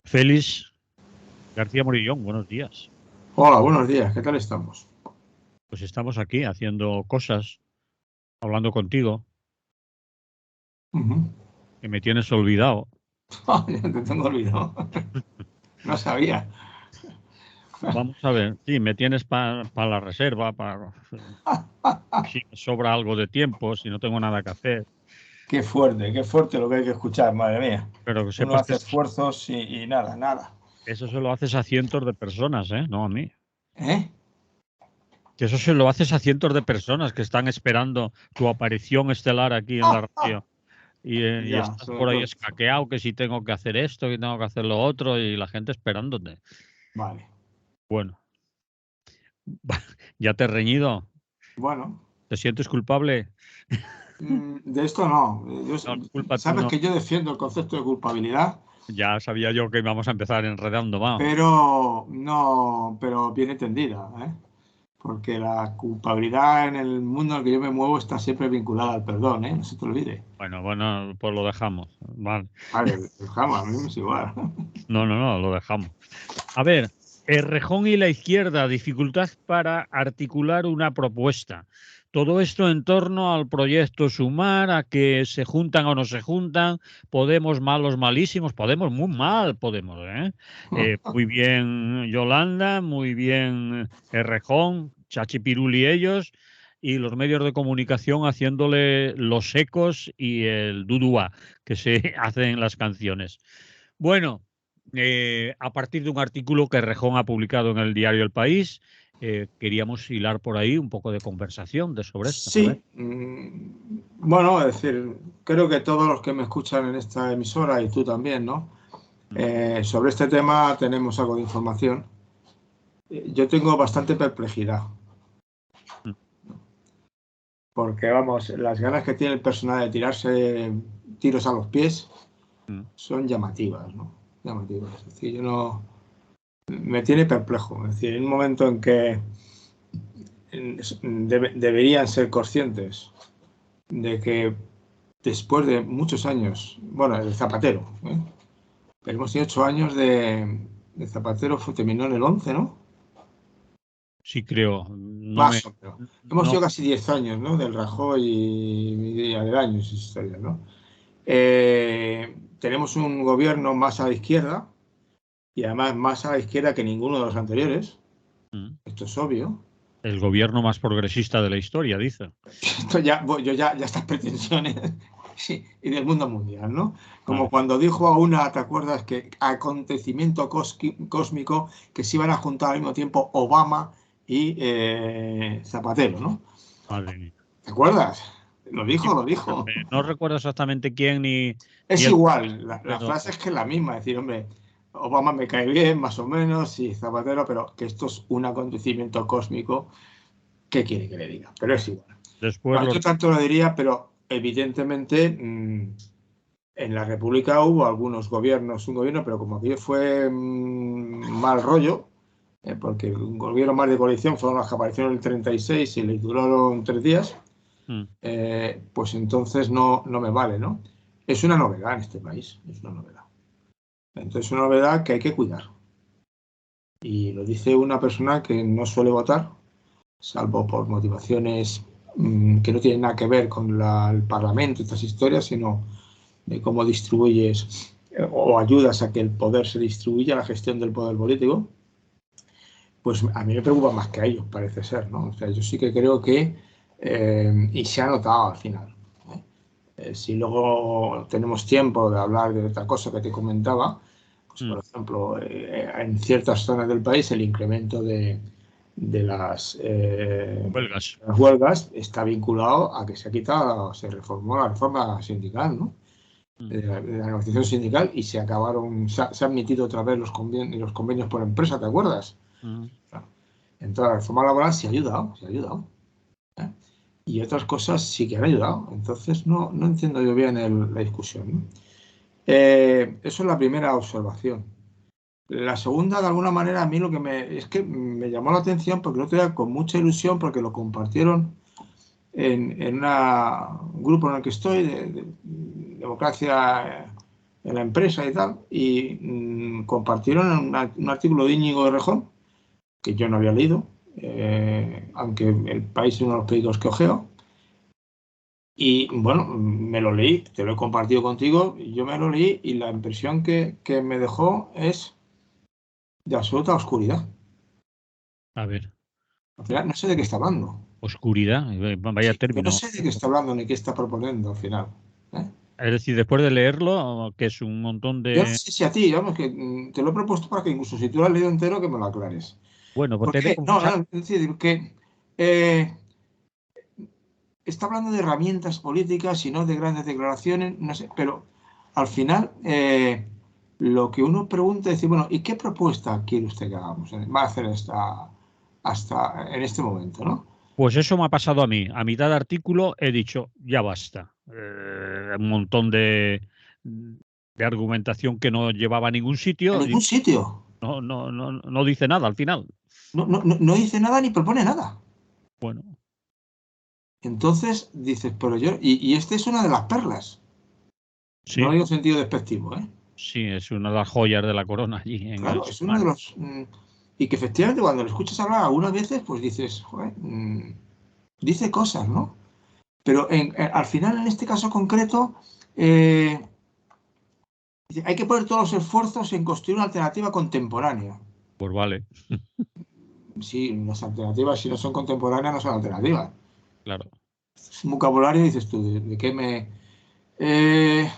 Félix García Morillón, buenos días. Hola, buenos días, ¿qué tal estamos? Pues estamos aquí haciendo cosas, hablando contigo, que me tienes olvidado. Ya te tengo olvidado. No sabía. Vamos a ver, sí, me tienes para la reserva, si me sobra algo de tiempo, si no tengo nada que hacer. Qué fuerte lo que hay que escuchar, madre mía. Pero que Uno sepas que hace esfuerzos y nada. eso se lo haces a cientos de personas, ¿eh? No a mí. ¿Eh? Que eso se lo haces a cientos de personas que están esperando tu aparición estelar aquí en la radio. Y Ya, estás sobre por ahí todo. escaqueado, que si tengo que hacer esto, que tengo que hacer lo otro, y la gente esperándote. Vale. Bueno, ya te he reñido. Bueno, ¿Te sientes culpable? de esto no. No, culpa tú Sabes no. que yo defiendo el concepto de culpabilidad, Ya sabía yo que íbamos a empezar enredando más. pero bien entendida, ¿eh? Porque la culpabilidad en el mundo en el que yo me muevo está siempre vinculada al perdón, ¿eh? No se te olvide. Bueno, pues lo dejamos. Vale. Vale, jamás, a mí me es igual. No, lo dejamos. A ver, Errejón y la izquierda, dificultad para articular una propuesta. Todo esto en torno al proyecto Sumar, a que se juntan o no se juntan, Podemos malos, malísimos, Podemos muy mal, Podemos, ¿eh? Muy bien Yolanda, muy bien Errejón, Chachi Piruli ellos, y los medios de comunicación haciéndole los ecos y el dudúa que se hacen en las canciones. Bueno, a partir de un artículo que Rejón ha publicado en el diario El País, queríamos hilar por ahí un poco de conversación sobre esto. A ver. Sí, bueno, es decir, creo que todos los que me escuchan en esta emisora y tú también, ¿no? Mm, Sobre este tema tenemos algo de información. Yo tengo bastante perplejidad, mm, porque vamos, las ganas que tiene el personal de tirarse tiros a los pies mm. son llamativas, ¿no? Llamativas. Es decir, yo no, me tiene perplejo. Es decir, en un momento en que deberían ser conscientes de que después de muchos años, bueno, el Zapatero, ¿eh? Hemos tenido 8 años de Zapatero, terminó en el 11, ¿no? Sí, creo. No me. Más o menos. Hemos No. sido casi 10 años, ¿no? Del Rajoy y aledaños y historias, ¿no? Tenemos un gobierno más a la izquierda y además más a la izquierda que ninguno de los anteriores. Mm. Esto es obvio. El gobierno más progresista de la historia, dice. Esto ya estas pretensiones sí, y del mundo mundial, ¿no? Como Vale. cuando dijo a una, ¿te acuerdas? Que acontecimiento cósmico que se iban a juntar al mismo tiempo Obama y Zapatero, ¿no? Madre mía. ¿Te acuerdas? Sí, Lo dijo. no recuerdo exactamente quién ni Es el igual, momento, la pero frase es que es la misma, es decir, hombre, Obama me cae bien, más o menos, y Zapatero, pero que esto es un acontecimiento cósmico, ¿qué quiere que le diga? Pero es igual. después Bueno, yo tanto lo diría, pero evidentemente en la República hubo algunos gobiernos, un gobierno, pero como aquello fue mal rollo, porque un gobierno más de coalición fueron las que aparecieron en el 36 y le duraron 3 días, mm, pues entonces no me vale, ¿no? Es una novedad en este país, es una novedad. Entonces es una novedad que hay que cuidar. Y lo dice una persona que no suele votar, salvo por motivaciones que no tienen nada que ver con el Parlamento y estas historias, sino de cómo distribuyes o ayudas a que el poder se distribuya, la gestión del poder político, pues a mí me preocupa más que a ellos, parece ser, ¿no? O sea, yo sí que creo que, y se ha notado al final, si luego tenemos tiempo de hablar de otra cosa que te comentaba, pues mm, por ejemplo, en ciertas zonas del país el incremento de huelgas. las huelgas está vinculado a que se ha quitado, se reformó la reforma sindical, ¿no? Mm, De la negociación sindical y se han admitido otra vez los convenios por empresa, ¿te acuerdas? mm. Entonces la reforma laboral se ha ayudado. ¿Eh? Y otras cosas sí que han ayudado. Entonces no entiendo yo bien la discusión, ¿no? Eso es la primera observación. La segunda, de alguna manera, a mí es que me llamó la atención porque el otro día con mucha ilusión, porque lo compartieron en un grupo en el que estoy, de democracia en la empresa y tal, y compartieron un artículo de Íñigo Errejón, que yo no había leído, aunque El País es uno de los periódicos que ojeo. Y bueno, me lo leí, te lo he compartido contigo, yo me lo leí y la impresión que me dejó es de absoluta oscuridad. A ver, Al final no sé de qué está hablando. oscuridad, vaya Sí, que no término. sé de qué está hablando ni qué está proponiendo al final. ¿Eh? Es decir, después de leerlo, que es un montón Yo no de... sé si a ti, vamos, que te lo he propuesto para que incluso si tú lo has leído entero, que me lo aclares. Bueno, pues te he de Porque, no, confesar, es decir, que eh, está hablando de herramientas políticas y no de grandes declaraciones, no sé, pero al final lo que uno pregunta es decir, bueno, ¿y qué propuesta quiere usted que hagamos? Va a hacer hasta en este momento, ¿no? pues eso me ha pasado a mí. A mitad de artículo he dicho, ya basta. Un montón de argumentación que no llevaba a ningún En sitio y ningún sitio. no dice nada al final. No dice nada ni propone nada. Bueno, Entonces dices, pero yo, y esta es una de las perlas. No sí, lo digo en sentido despectivo, ¿eh? sí, es una de las joyas de la corona allí en el Claro, es uno de Sumar. los... y que efectivamente cuando lo escuchas hablar algunas veces, pues dices, joder, dice cosas, ¿no? Pero al final, en este caso concreto, eh, hay que poner todos los esfuerzos en construir una alternativa contemporánea. Pues vale, Sí, las alternativas, si no son contemporáneas, no son alternativas. claro. Es un vocabulario, dices tú, ¿de qué me...? Eh,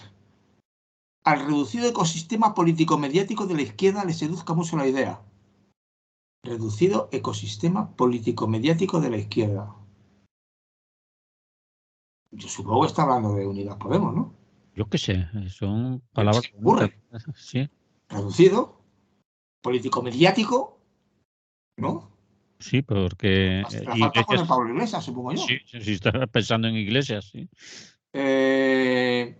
Al reducido ecosistema político-mediático de la izquierda le seduzca mucho la idea. Reducido ecosistema político-mediático de la izquierda. Yo supongo que está hablando de Unidas Podemos, ¿no? Yo qué sé, son Pero palabras se me bonitas. ocurre. Sí, Reducido, político-mediático, ¿no? sí, porque La falta Iglesias, poner Pablo Iglesias, supongo yo. sí, sí, sí, estaba pensando en Iglesias, sí. Eh,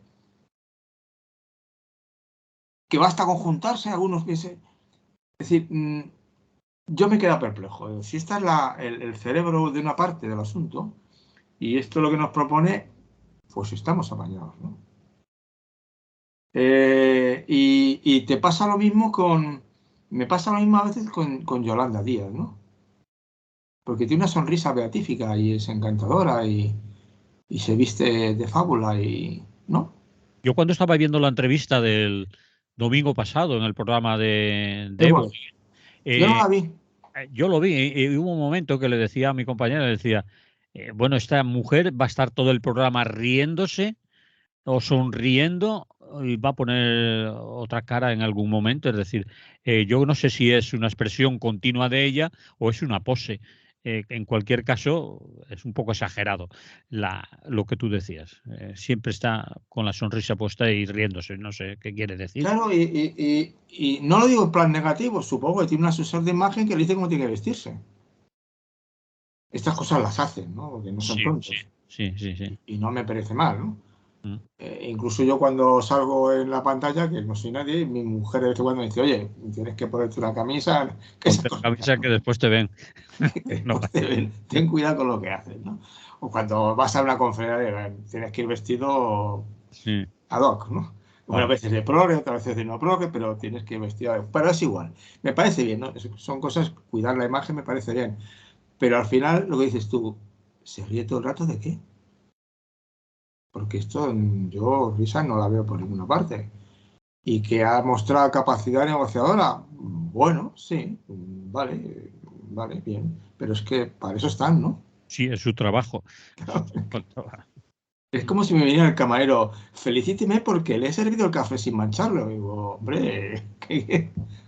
que basta con juntarse, algunos piensen. Es decir, yo me quedo perplejo. Si esta es el cerebro de una parte del asunto y esto es lo que nos propone, pues estamos apañados, ¿no? Y te pasa lo mismo me pasa lo mismo a veces con Yolanda Díaz, ¿no? Porque tiene una sonrisa beatífica y es encantadora y se viste de fábula y, ¿no? Yo cuando estaba viendo la entrevista del domingo pasado en el programa de Evo, Ébole. Yo no eh, la vi. yo lo vi y hubo un momento que le decía a mi compañera, le decía, bueno, esta mujer va a estar todo el programa riéndose o sonriendo y va a poner otra cara en algún momento. Es decir, yo no sé si es una expresión continua de ella o es una pose. En cualquier caso, es un poco exagerado lo que tú decías. Siempre está con la sonrisa puesta y riéndose. No sé qué quiere decir. Claro, y no lo digo en plan negativo, supongo que tiene un asesor de imagen que le dice cómo tiene que vestirse. Estas cosas las hacen, ¿no? Porque no son Sí, sí, tontos. sí, sí, sí. Y no me parece mal, ¿no? Mm. Incluso yo cuando salgo en la pantalla, que no soy nadie, mi mujer de vez en cuando me dice, oye, tienes que ponerte una camisa, que esas Ponte la cosas, camisa que ¿no? después te ven. No. Pues ten cuidado con lo que haces, ¿no? O cuando vas a una conferencia, tienes que ir vestido Sí, ad hoc, ¿no? Una vale. veces de progre, otras veces de no progre, pero tienes que ir vestido ad hoc. Pero es igual. Me parece bien, ¿no? Son cosas, cuidar la imagen me parece bien. Pero al final, lo que dices tú, ¿se ríe todo el rato de qué? Porque esto yo risa no la veo por ninguna parte. Y que ha mostrado capacidad negociadora, bueno, sí, vale, vale, bien. Pero es que para eso están, ¿no? Sí, es su trabajo. Es como si me viniera el camarero, felicíteme porque le he servido el café sin mancharlo. Y digo, hombre,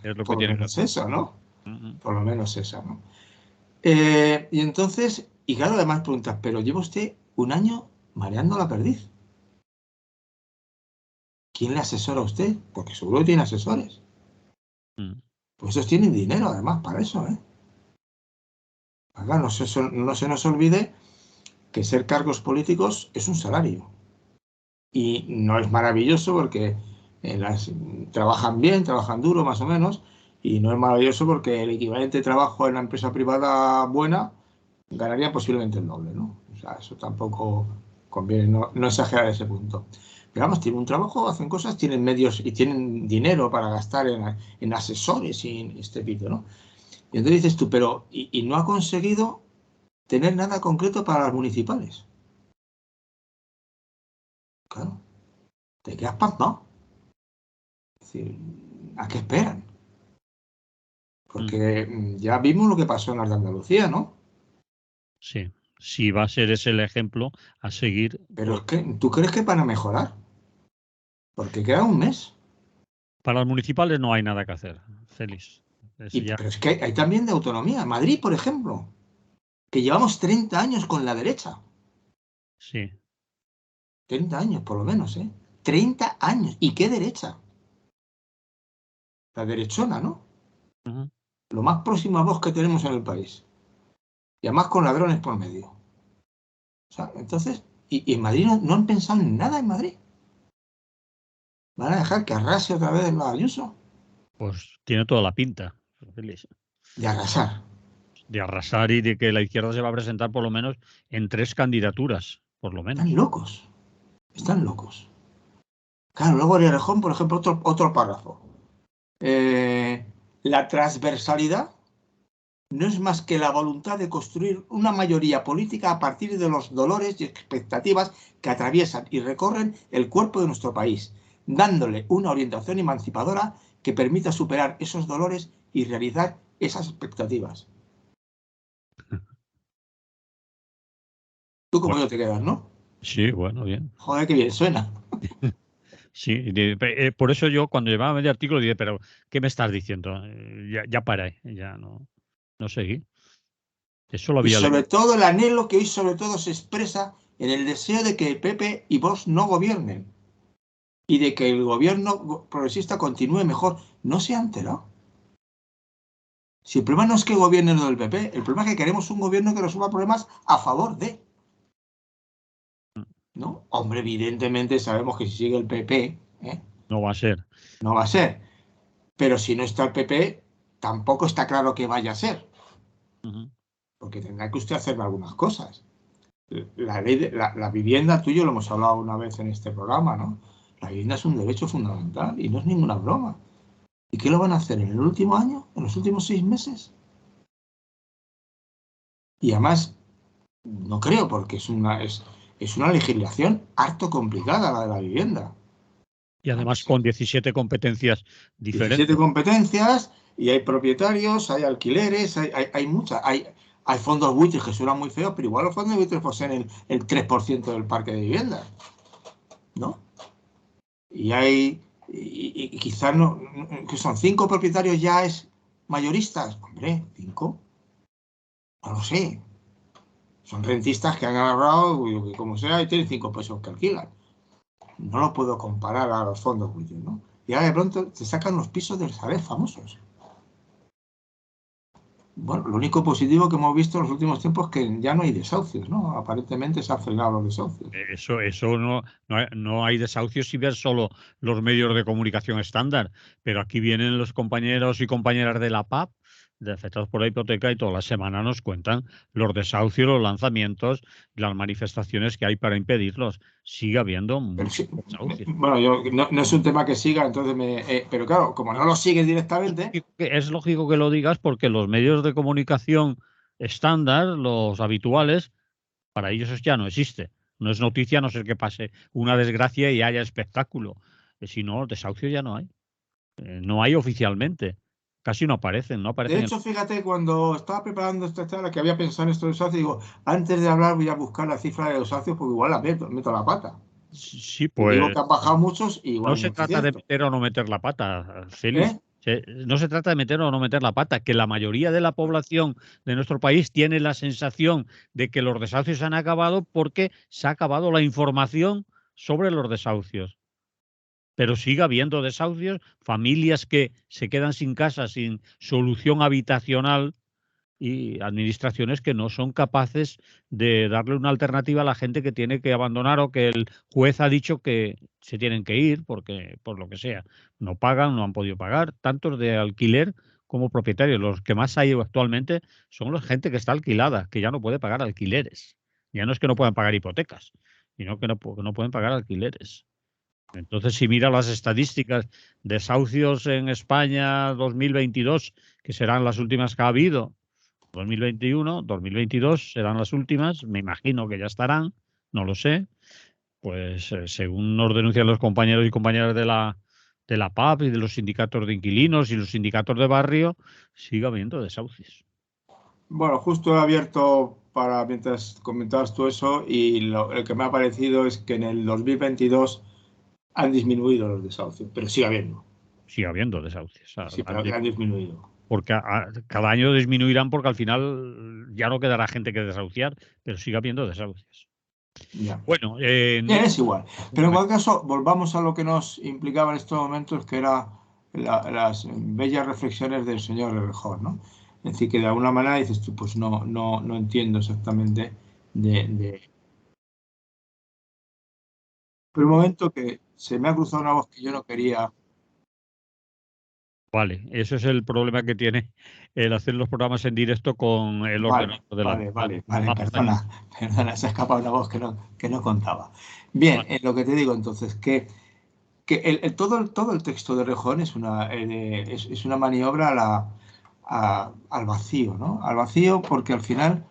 Es lo que por lo tiene que menos hacer. eso, ¿no? Mm. Por lo menos eso, ¿no? Y entonces, y claro, además preguntas, pero lleva usted un año mareando la perdiz. ¿Quién le asesora a usted? Porque seguro que tiene asesores. Mm. Pues esos tienen dinero además para eso, ¿eh? Acá no se nos olvide que ser cargos políticos es un salario. Y no es maravilloso porque trabajan bien, trabajan duro más o menos, y no es maravilloso porque el equivalente de trabajo en una empresa privada buena ganaría posiblemente el doble, ¿no? O sea, eso tampoco conviene no exagerar ese punto. Pero vamos, tienen un trabajo, hacen cosas, tienen medios y tienen dinero para gastar en asesores y en este tipo, ¿no? Y entonces dices tú, pero y no ha conseguido tener nada concreto para las municipales. Claro, te quedas pasmado. Es decir, ¿a qué esperan? Porque ya vimos lo que pasó en las de Andalucía, ¿no? Sí, si va a ser ese el ejemplo a seguir, Pero pues es que, ¿tú crees que van a mejorar? Porque queda un mes. para los municipales no hay nada que hacer, Félix. Eso ya, Pero es que hay también de autonomía. Madrid, por ejemplo, que llevamos 30 años con la derecha. sí. 30 años, por lo menos, ¿eh? 30 años. ¿Y qué derecha? La derechona, ¿no? Ujú. Lo más próximo a vos que tenemos en el país. Y además con ladrones por medio. O sea, entonces, y en Madrid no han pensado en nada en Madrid. ¿Van a dejar que arrase otra vez la Ayuso? Pues tiene toda la pinta, Félix, De arrasar. de arrasar y de que la izquierda se va a presentar por lo menos en 3 candidaturas, por lo Están menos. locos. Están locos. Claro, luego Errejón, por ejemplo, otro párrafo. La transversalidad no es más que la voluntad de construir una mayoría política a partir de los dolores y expectativas que atraviesan y recorren el cuerpo de nuestro país, dándole una orientación emancipadora que permita superar esos dolores y realizar esas expectativas. Tú como Bueno, yo te quedas, ¿no? sí, bueno, bien. Joder, qué bien suena. Sí, por eso yo cuando llevaba medio artículo dije, pero ¿qué me estás diciendo? Ya paré, ya no seguí. Eso lo Y había sobre leído. todo el anhelo que hoy sobre todo se expresa en el deseo de que el PP y Vox no gobiernen y de que el gobierno progresista continúe mejor. No se ha enterado. Si el problema no es que gobierne lo del PP, el problema es que queremos un gobierno que resuelva problemas a favor de, ¿no? Hombre, evidentemente sabemos que si sigue el PP, No va a ser. no va a ser. Pero si no está el PP, tampoco está claro que vaya a ser, Ujú. porque tendrá que usted hacer algunas cosas. La ley la vivienda, tú y yo lo hemos hablado una vez en este programa, ¿no? La vivienda es un derecho fundamental y no es ninguna broma. ¿Y qué lo van a hacer en el último año? ¿En los últimos 6 meses? Y además, no creo, porque es una legislación harto complicada la de la vivienda. Y además con 17 competencias 17 diferentes. competencias y hay propietarios, hay alquileres, hay muchas. Hay fondos buitres que suenan muy feos, pero igual los fondos buitres poseen el 3% del parque de viviendas, ¿no? Y hay, y quizás no, que son 5 propietarios ya es mayoristas. Hombre, 5, no lo sé. Son rentistas que han agarrado, como sea, y tienen 5 pesos que alquilan. No lo puedo comparar a los fondos buitres, ¿no? Y ahora de pronto se sacan los pisos del Sareb famosos. Bueno, lo único positivo que hemos visto en los últimos tiempos es que ya no hay desahucios, ¿no? Aparentemente se han frenado los desahucios. Eso no hay desahucios si ver solo los medios de comunicación estándar. Pero aquí vienen los compañeros y compañeras de la PAP, de afectados por la hipoteca, y toda la semana nos cuentan los desahucios, los lanzamientos, las manifestaciones que hay para impedirlos. Sigue habiendo Pero muchos sí, desahucios. bueno, no es un tema que siga, entonces pero claro, como no lo sigues directamente, Es lógico que lo digas porque los medios de comunicación estándar, los habituales, para ellos eso ya no existe. No es noticia a no ser que pase una desgracia y haya espectáculo. Si no, desahucio ya no hay. No hay oficialmente. Casi no de aparecen hecho, fíjate, cuando estaba preparando esta charla que había pensado en esto de desahucios, digo, antes de hablar voy a buscar la cifra de desahucios porque igual la meto la pata. Sí, Y digo pues que han bajado muchos y no igual se no es trata de cierto. meter o no meter la pata, Félix. ¿Eh? No se trata de meter o no meter la pata, que la mayoría de la población de nuestro país tiene la sensación de que los desahucios han acabado porque se ha acabado la información sobre los desahucios. Pero sigue habiendo desahucios, familias que se quedan sin casa, sin solución habitacional y administraciones que no son capaces de darle una alternativa a la gente que tiene que abandonar o que el juez ha dicho que se tienen que ir porque por lo que sea no pagan, no han podido pagar, tantos de alquiler como propietarios. Los que más hay actualmente son la gente que está alquilada, que ya no puede pagar alquileres. Ya no es que no puedan pagar hipotecas, sino que no pueden pagar alquileres. Entonces, si mira las estadísticas de desahucios en España 2022, que serán las últimas que ha habido, 2021, 2022 serán las últimas, me imagino que ya estarán, no lo sé, pues según nos denuncian los compañeros y compañeras de la PAP y de los sindicatos de inquilinos y los sindicatos de barrio, sigue habiendo desahucios. Bueno, justo he abierto para mientras comentabas tú eso y lo que me ha parecido es que en el 2022 han disminuido los desahucios, pero sigue habiendo. Sigue habiendo desahucios. Sí, pero han disminuido. Porque cada año disminuirán porque al final ya no quedará gente que desahuciar, pero sigue habiendo desahucios. Ya. Bueno, Bien, es igual. Pero en cualquier caso, volvamos a lo que nos implicaba en estos momentos, que era las bellas reflexiones del señor Errejón, ¿no? Es decir, que de alguna manera dices tú, pues no entiendo exactamente de... Pero un momento que se me ha cruzado una voz que yo no quería. vale, ese es el problema que tiene el hacer los programas en directo con el Vale, ordenador delante. Vale, vamos allá. perdona, se ha escapado una voz que no contaba. Bien, Vale. lo que te digo entonces, que todo el texto de Rejón es una maniobra al vacío, ¿no? Al vacío porque al final,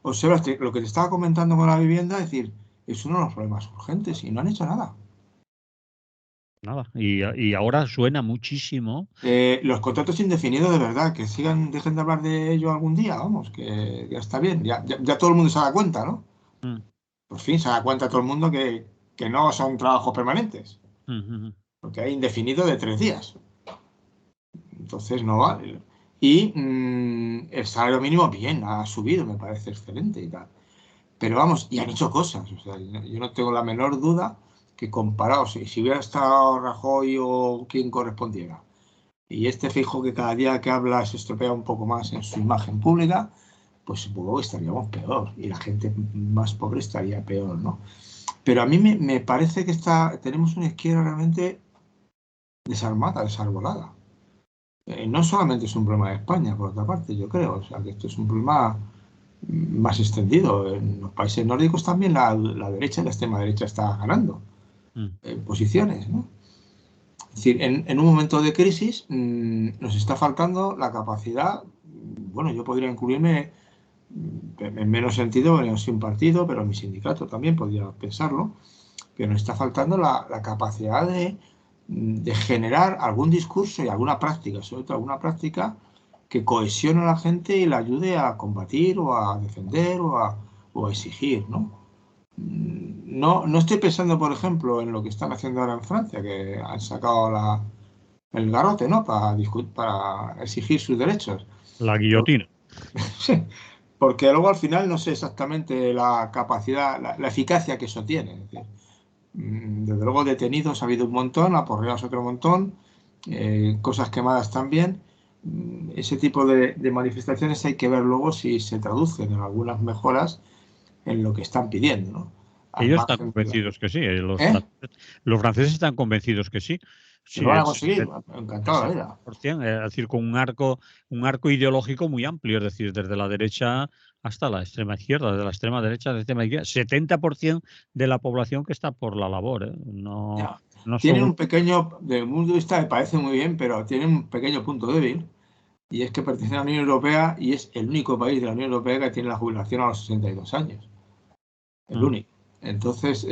observas lo que te estaba comentando con la vivienda, es decir, es uno de los problemas urgentes y no han hecho nada. Nada. Y ahora suena muchísimo. Los contratos indefinidos de verdad, que dejen de hablar de ello algún día, vamos, que ya está bien, ya todo el mundo se da cuenta, ¿no? Mm, Por fin se da cuenta todo el mundo que no son trabajos permanentes, porque hay indefinido de 3 días. Entonces no vale. Y el salario mínimo, bien, ha subido, me parece excelente y tal. Pero vamos, y han hecho cosas. O sea, yo no tengo la menor duda que comparado, si hubiera estado Rajoy o quien correspondiera, y este fijo que cada día que habla se estropea un poco más en su imagen pública, pues supongo que estaríamos peor y la gente más pobre estaría peor, ¿no? Pero a mí me parece que tenemos una izquierda realmente desarmada, desarbolada. No solamente es un problema de España, por otra parte, yo creo, o sea, que esto es un problema más extendido. En los países nórdicos también la derecha y la extrema derecha está ganando mm. posiciones, ¿no? Es decir, en un momento de crisis nos está faltando la capacidad, bueno, yo podría incluirme en menos sentido, sin partido, pero en mi sindicato también podría pensarlo, pero nos está faltando la capacidad de generar algún discurso y alguna práctica, sobre todo alguna práctica que cohesione a la gente y la ayude a combatir o a defender o a exigir, ¿no? No estoy pensando, por ejemplo, en lo que están haciendo ahora en Francia, que han sacado el garrote, ¿no? Para exigir sus derechos. La guillotina. Sí, porque luego al final no sé exactamente la capacidad, la eficacia que eso tiene. Es decir, desde luego detenidos ha habido un montón, aporreados otro montón, cosas quemadas también. Ese tipo de manifestaciones hay que ver luego si se traducen en algunas mejoras en lo que están pidiendo, ¿no? Al Ellos están margen de convencidos que sí. ¿Eh? Los franceses están convencidos que sí. Que Sí, lo van a el conseguir, 60, el encantado de la vida. 60%, es decir, con un arco ideológico muy amplio, es decir, desde la derecha hasta la extrema izquierda, de la extrema derecha a la extrema izquierda. 70% de la población que está por la labor, ¿eh? No, Ya. no Tienen son. un pequeño, desde mi punto de vista me parece muy bien, pero tienen un pequeño punto débil, y es que pertenece a la Unión Europea y es el único país de la Unión Europea que tiene la jubilación a los 62 años. El Mm. único. Entonces,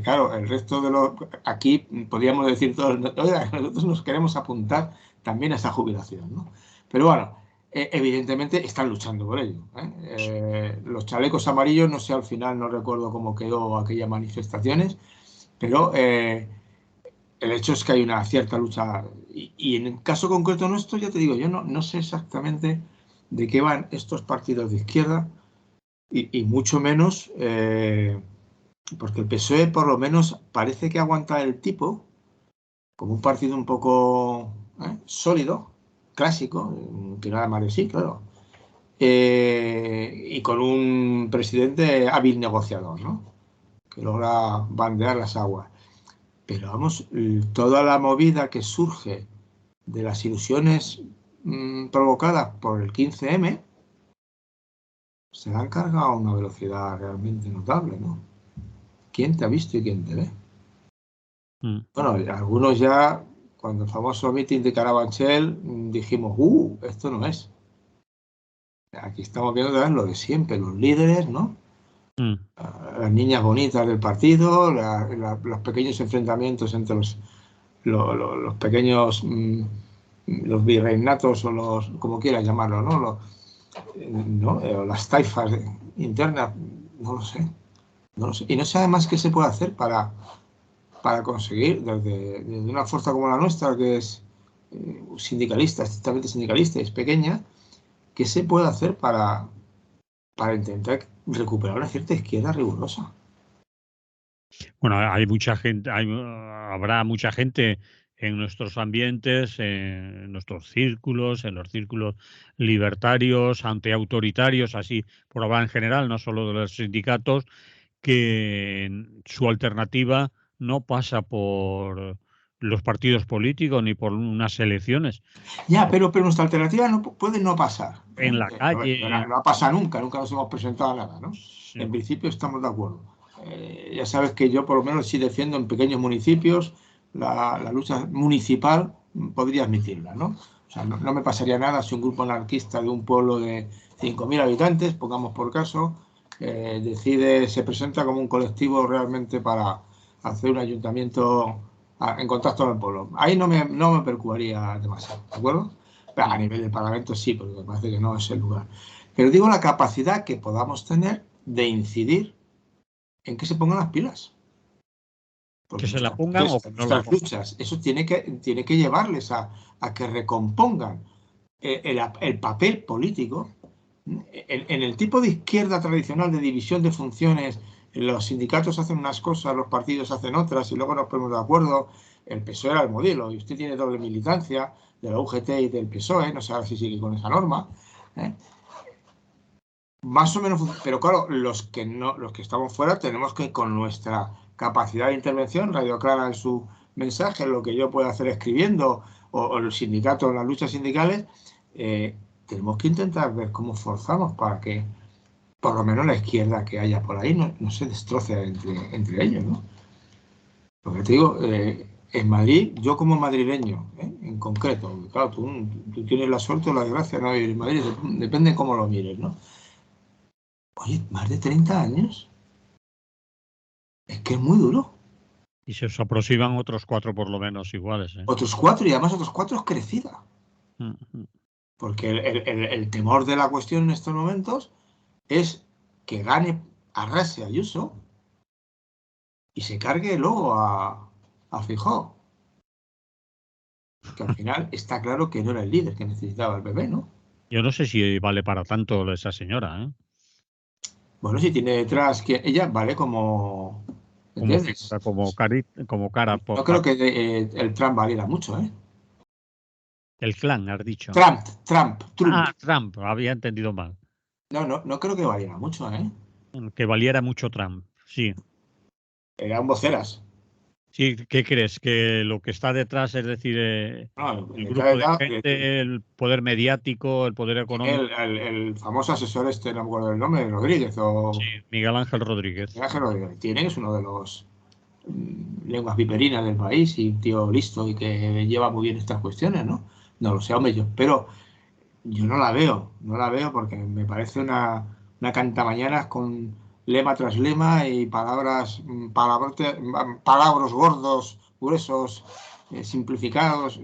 claro, el resto de los... Aquí podríamos decir todos, oiga, nosotros nos queremos apuntar también a esa jubilación, ¿no? Pero bueno, evidentemente están luchando por ello, ¿eh? Los chalecos amarillos, no sé, al final no recuerdo cómo quedó aquellas manifestaciones, pero el hecho es que hay una cierta lucha. Y en el caso concreto nuestro, ya te digo, yo no sé exactamente de qué van estos partidos de izquierda y mucho menos... porque el PSOE por lo menos parece que aguanta el tipo como un partido un poco sólido, clásico, que nada más de sí, claro. Y con un presidente hábil negociador, ¿no? Que logra bandear las aguas. Pero vamos, toda la movida que surge de las ilusiones provocadas por el 15M se la han cargado a una velocidad realmente notable, ¿no? ¿Quién te ha visto y quién te ve? Bueno, algunos ya, cuando el famoso meeting de Carabanchel, dijimos, esto no es. Aquí estamos viendo también lo de siempre, los líderes, ¿no? Las niñas bonitas del partido, los pequeños enfrentamientos entre los pequeños, los virreinatos o los, como quieras llamarlo, ¿no? Las taifas internas, no lo sé. No lo sé. Y no sé además qué se puede hacer para conseguir, desde una fuerza como la nuestra, que es sindicalista, estrictamente sindicalista y es pequeña, qué se puede hacer para intentar recuperar una cierta izquierda rigurosa. Bueno, hay mucha gente, habrá mucha gente en nuestros ambientes, en nuestros círculos, en los círculos libertarios, antiautoritarios, así por hablar en general, no solo de los sindicatos, que su alternativa no pasa por los partidos políticos ni por unas elecciones. Ya, pero nuestra alternativa no puede no pasar. En la calle. No ha pasado nunca nos hemos presentado a nada, ¿no? Sí. En principio estamos de acuerdo. Ya sabes que yo por lo menos sí defiendo en pequeños municipios la lucha municipal, podría admitirla, ¿no? O sea, no me pasaría nada si un grupo anarquista de un pueblo de 5.000 habitantes, pongamos por caso, se presenta como un colectivo realmente para hacer un ayuntamiento en contacto con el pueblo. Ahí no me preocuparía demasiado, ¿de acuerdo? A nivel de Parlamento sí, porque me parece que no es el lugar. Pero digo la capacidad que podamos tener de incidir en que se pongan las pilas. Porque Que se la pongan o que no la nuestras pongan. luchas, eso tiene que llevarles a que recompongan el papel político. En el tipo de izquierda tradicional de división de funciones, los sindicatos hacen unas cosas, los partidos hacen otras y luego nos ponemos de acuerdo. El PSOE era el modelo y usted tiene doble militancia de la UGT y del PSOE, no sé si sigue con esa norma. Más o menos, pero claro, los que estamos fuera tenemos que, con nuestra capacidad de intervención, Radio Clara en su mensaje, lo que yo pueda hacer escribiendo, o el sindicato en las luchas sindicales, tenemos que intentar ver cómo forzamos para que por lo menos la izquierda que haya por ahí no se destroce entre ellos, ¿no? Porque te digo, en Madrid, yo como madrileño, en concreto, claro, tú tienes la suerte o la desgracia de no vivir en Madrid, depende de cómo lo mires, ¿no? Oye, más de 30 años. Es que es muy duro. Y se os aproximan otros 4 por lo menos iguales. Otros 4 y además otros 4 es crecida. Porque el temor de la cuestión en estos momentos es que gane, arrase a Ayuso y se cargue luego a Feijóo. Que al final está claro que no era el líder que necesitaba el PP, ¿no? Yo no sé si vale para tanto esa señora, ¿eh? Bueno, si tiene detrás que ella vale como... ¿Entiendes? Como cara. No creo que el Trump valiera mucho, ¿eh? El clan, has dicho. Trump. Ah, Trump, había entendido mal. No creo que valiera mucho, ¿eh? Que valiera mucho Trump, sí. Eran voceras. Sí, ¿qué crees? ¿Que lo que está detrás, es decir, el grupo de gente, el poder mediático, el poder económico? El famoso asesor no me acuerdo del nombre, Rodríguez Sí, Miguel Ángel Rodríguez. Miguel Ángel Rodríguez. Es uno de los lenguas viperinas del país y un tío listo y que lleva muy bien estas cuestiones, ¿no? No lo sé, hombre, pero yo no la veo porque me parece una cantamañanas con lema tras lema y palabras gordos, gruesos, simplificados.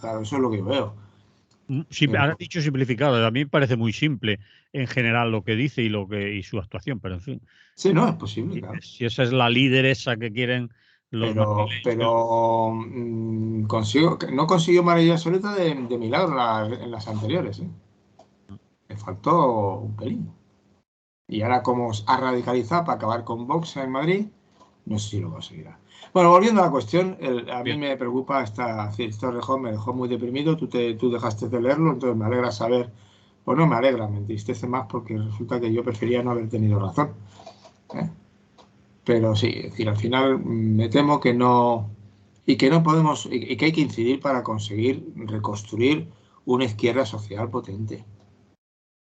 Claro, eso es lo que yo veo. Sí, has dicho simplificado. A mí me parece muy simple en general lo que dice y su actuación, pero en fin. Sí, no, es posible, claro. Si esa es la lideresa que quieren los pero no consiguió mayoría absoluta de milagro en las anteriores. Le faltó un pelín. Y ahora, como ha radicalizado para acabar con Vox en Madrid, no sé si lo conseguirá. Bueno, volviendo a la cuestión, a mí me preocupa este Rejón, me dejó muy deprimido. Tú dejaste de leerlo, entonces me alegra saber, o no me alegra, me entristece más porque resulta que yo prefería no haber tenido razón. Pero sí, es decir, al final me temo que no, y que no podemos, y que hay que incidir para conseguir reconstruir una izquierda social potente.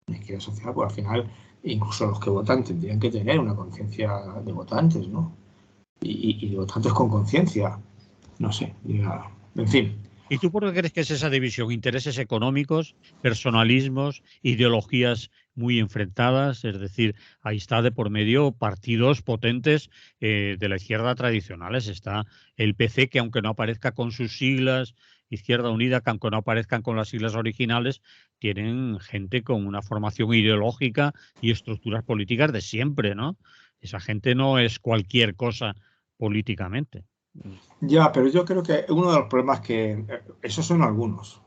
Una izquierda social, pues al final, incluso los que votan tendrían que tener una conciencia de votantes, ¿no? y digo, tanto es con conciencia. No sé, en fin. ¿Y tú por qué crees que es esa división? Intereses económicos, personalismos, ideologías muy enfrentadas, es decir, ahí está de por medio partidos potentes de la izquierda tradicionales. Está el PC, que aunque no aparezca con sus siglas, Izquierda Unida, que aunque no aparezcan con las siglas originales, tienen gente con una formación ideológica y estructuras políticas de siempre, ¿no? Esa gente no es cualquier cosa políticamente. Ya, pero yo creo que uno de los problemas esos son algunos.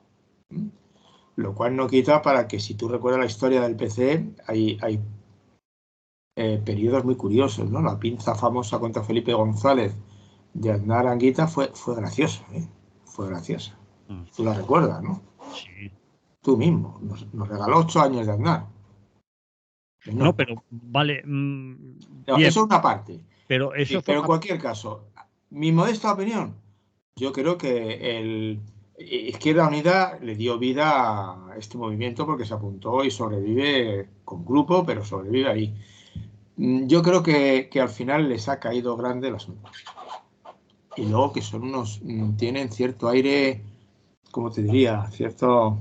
Lo cual no quita para que, si tú recuerdas la historia del PC, hay periodos muy curiosos, ¿no? La pinza famosa contra Felipe González de Aznar Anguita fue graciosa, ¿eh? Fue graciosa. Mm. Tú la recuerdas, ¿no? Sí. Tú mismo. Nos regaló 8 años de Aznar. No, No, pero vale, no, bien, eso es una parte. pero eso Pero en forma. cualquier caso, mi modesta opinión, yo creo que Izquierda Unida le dio vida a este movimiento porque se apuntó y sobrevive con grupo, pero sobrevive ahí. Yo creo que al final les ha caído grande el asunto. Y luego que son tienen cierto aire, como te diría, cierto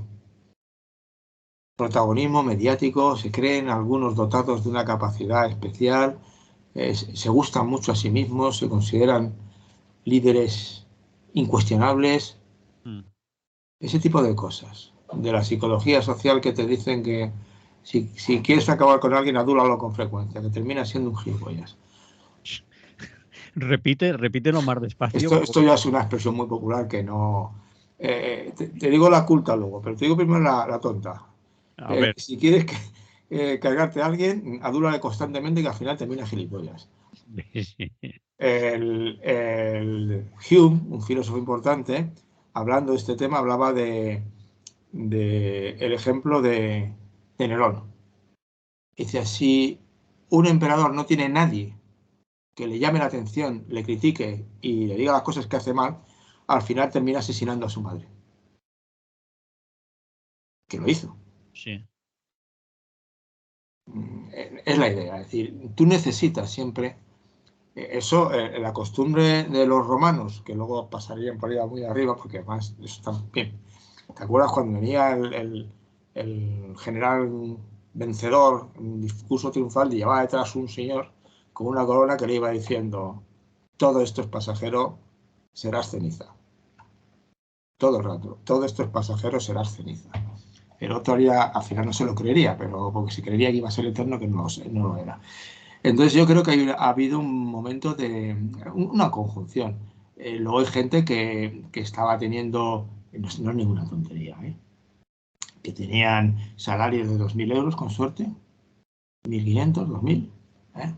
protagonismo mediático, se creen algunos dotados de una capacidad especial, se gustan mucho a sí mismos, se consideran líderes incuestionables, mm, ese tipo de cosas. De la psicología social que te dicen que si quieres acabar con alguien, adúlalo con frecuencia, que termina siendo un gilipollas. Repítelo más despacio. Esto ya es una expresión muy popular que no... te digo la culta luego, pero te digo primero la tonta. A ver, Si quieres cargarte a alguien, adúlale constantemente que al final termina gilipollas. El Hume, un filósofo importante, hablando de este tema, hablaba de el ejemplo de Nerón. Dice, si un emperador no tiene nadie que le llame la atención, le critique y le diga las cosas que hace mal, al final termina asesinando a su madre. Que lo hizo. sí. Es la idea. Es decir, tú necesitas siempre eso, la costumbre de los romanos, que luego pasarían por ahí muy arriba, porque además eso está bien. ¿Te acuerdas cuando venía el general vencedor, un discurso triunfal, y llevaba detrás un señor con una corona que le iba diciendo, todo esto es pasajero, serás ceniza? Todo el rato, todo esto es pasajero, serás ceniza. El otro haría, al final no se lo creería, pero porque si creería que iba a ser eterno, que no lo era. Entonces yo creo que ha habido un momento de una conjunción. Luego hay gente que estaba teniendo, no es ninguna tontería, que tenían salarios de 2.000 euros con suerte, 1.500, 2.000, ¿eh?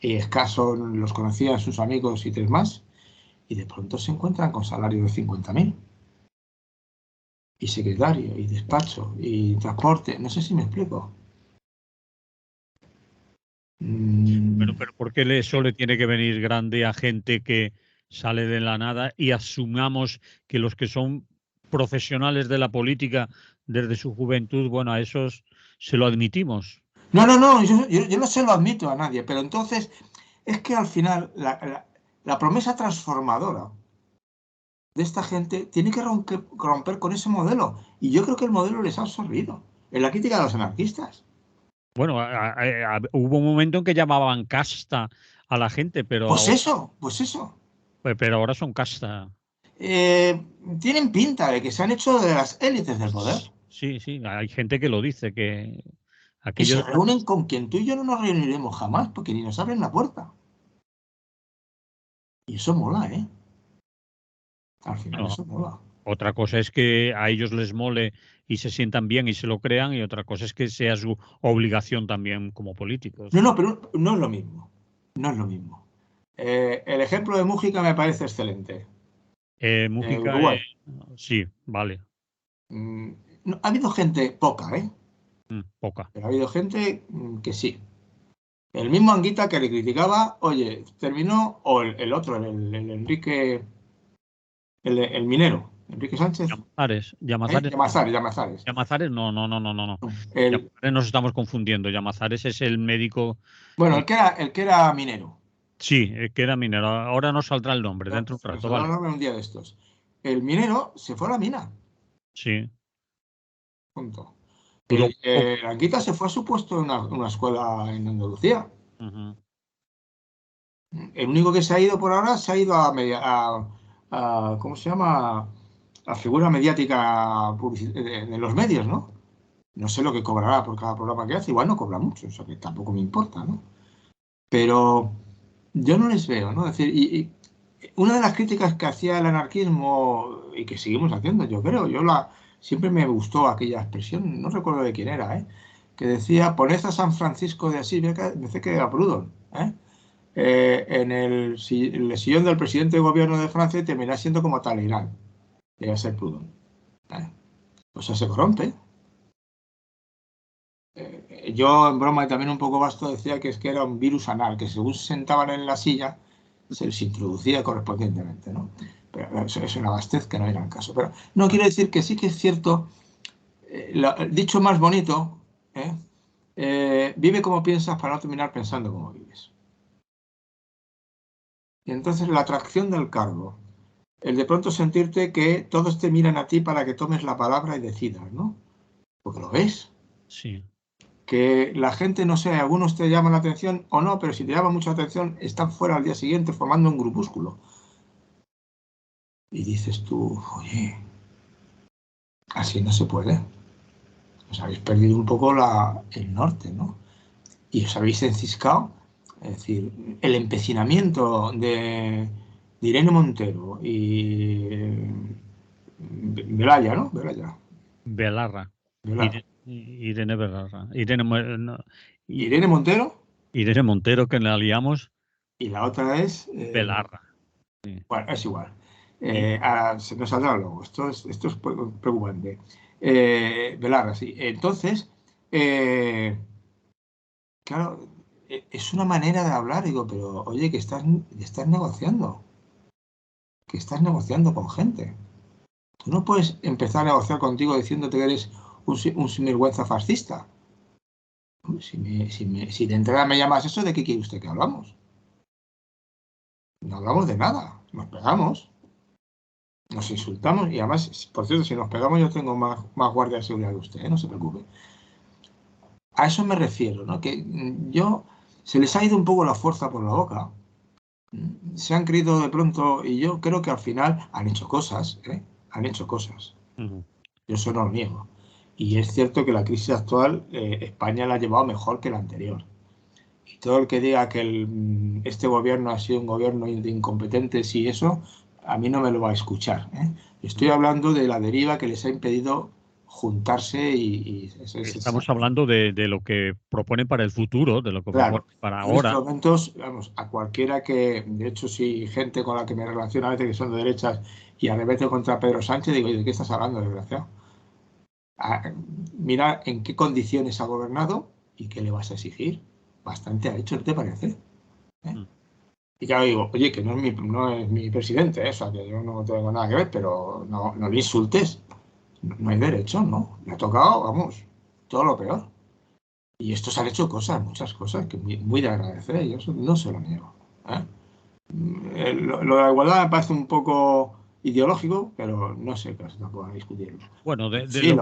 Y escaso los conocían sus amigos y tres más, y de pronto se encuentran con salarios de 50.000. Y secretario, y despacho, y transporte, no sé si me explico. Bueno, Mm, pero ¿por qué eso le tiene que venir grande a gente que sale de la nada y asumamos que los que son profesionales de la política desde su juventud, bueno, a esos se lo admitimos? no, yo no se lo admito a nadie, pero entonces es que al final la promesa transformadora de esta gente tiene que romper con ese modelo. Y yo creo que el modelo les ha absorbido. En la crítica de los anarquistas. Bueno, hubo un momento en que llamaban casta a la gente, Pues eso. pero ahora son casta. Eh, Tienen pinta de que se han hecho de las élites del poder. Sí, sí, hay gente que lo dice, que Y aquello se de reúnen con quien tú y yo no nos reuniremos jamás, porque ni nos abren la puerta. Y eso mola, ¿eh? Al final bueno, eso mola. otra cosa es que a ellos les mole y se sientan bien y se lo crean, y otra cosa es que sea su obligación también como políticos. Pero no es lo mismo. No es lo mismo. El ejemplo de Mújica me parece excelente. Mújica, Uruguay. sí, vale, Mm, ha habido gente poca, ¿eh? poca. Pero ha habido gente que sí. El mismo Anguita que le criticaba, oye, terminó, o el otro, el Enrique, el minero, Enrique Sánchez, Llamazares no. Llamazares. Llamazares no, no, no, no, no, no. El, Llamazares nos estamos confundiendo. Llamazares es el médico. bueno, el que era minero. Sí, que era minero. Ahora no saldrá el nombre, dentro de un rato, vale. Un día de estos. El minero se fue a la mina. Sí. Punto. Duró poco. Anguita se fue a su puesto en una escuela en Andalucía. El único que se ha ido por ahora se ha ido ¿cómo se llama? A figura mediática de los medios, ¿no? No sé lo que cobrará por cada programa que hace, igual no cobra mucho, o sea que tampoco me importa, ¿no? Pero yo no les veo, ¿no? Es decir, y una de las críticas que hacía el anarquismo y que seguimos haciendo, yo creo, siempre me gustó aquella expresión, no recuerdo de quién era, que decía, poned a San Francisco de Asís, me parece que era Proudhon, en el sillón del presidente de gobierno de Francia y terminará siendo como Talleyrand, llega a ser Proudhon. O sea, se corrompe. Yo en broma y también un poco vasto decía que es que era un virus anal, que según se sentaban en la silla se les introducía correspondientemente, ¿no? Pero eso es una vastez que no era el caso. Pero no, quiero decir que sí que es cierto, dicho más bonito, vive como piensas para no terminar pensando como vives. Y entonces la atracción del cargo, el de pronto sentirte que todos te miran a ti para que tomes la palabra y decidas, ¿no? Porque lo ves. Sí. Que la gente, no sé, algunos te llaman la atención o no, pero si te llama mucha atención, están fuera al día siguiente formando un grupúsculo. Y dices tú, oye, así no se puede. Os habéis perdido un poco el norte, ¿no? Y os habéis enciscado, es decir, el empecinamiento de Irene Montero y Belaya, ¿no? Belarra. Belarra. Irene Belarra. Irene Montero Irene Montero, que la liamos. Y la otra es... Belarra. Sí. Bueno, es igual. Se nos saldrá luego. Esto es preocupante. Belarra, sí. Entonces, claro, es una manera de hablar. Digo, pero oye, que estás negociando. Que estás negociando con gente. Tú no puedes empezar a negociar contigo diciéndote que eres un sinvergüenza fascista. Si de entrada me llamas eso, ¿de qué quiere usted que hablamos? No hablamos de nada. Nos pegamos. Nos insultamos y además, por cierto, si nos pegamos yo tengo más guardia de seguridad que usted, no se preocupe. A eso me refiero, ¿no? Que se les ha ido un poco la fuerza por la boca, se han creído de pronto y yo creo que al final han hecho cosas, han hecho cosas. Yo eso no lo niego. Y es cierto que la crisis actual España la ha llevado mejor que la anterior. Y todo el que diga que este gobierno ha sido un gobierno de incompetentes y eso, a mí no me lo va a escuchar. Estoy hablando de la deriva que les ha impedido juntarse Estamos hablando de lo que proponen para el futuro, de lo que claro, proponen para en ahora. estos momentos, vamos, a cualquiera que, de hecho, si gente con la que me relaciono a veces que son de derechas y arremeto contra Pedro Sánchez, digo, ¿de qué estás hablando, desgraciado? Mira en qué condiciones ha gobernado y qué le vas a exigir. Bastante ha hecho, ¿no te parece? Y claro, digo, oye, que no es mi presidente, o sea, que yo no tengo nada que ver, pero no le insultes. No hay derecho, ¿no? Le ha tocado, vamos, todo lo peor. Y estos han hecho cosas, muchas cosas, que muy de agradecer, y eso no se lo niego. Lo de la igualdad me parece un poco ideológico, pero no sé, pero tampoco a discutirlo. Bueno, Sí,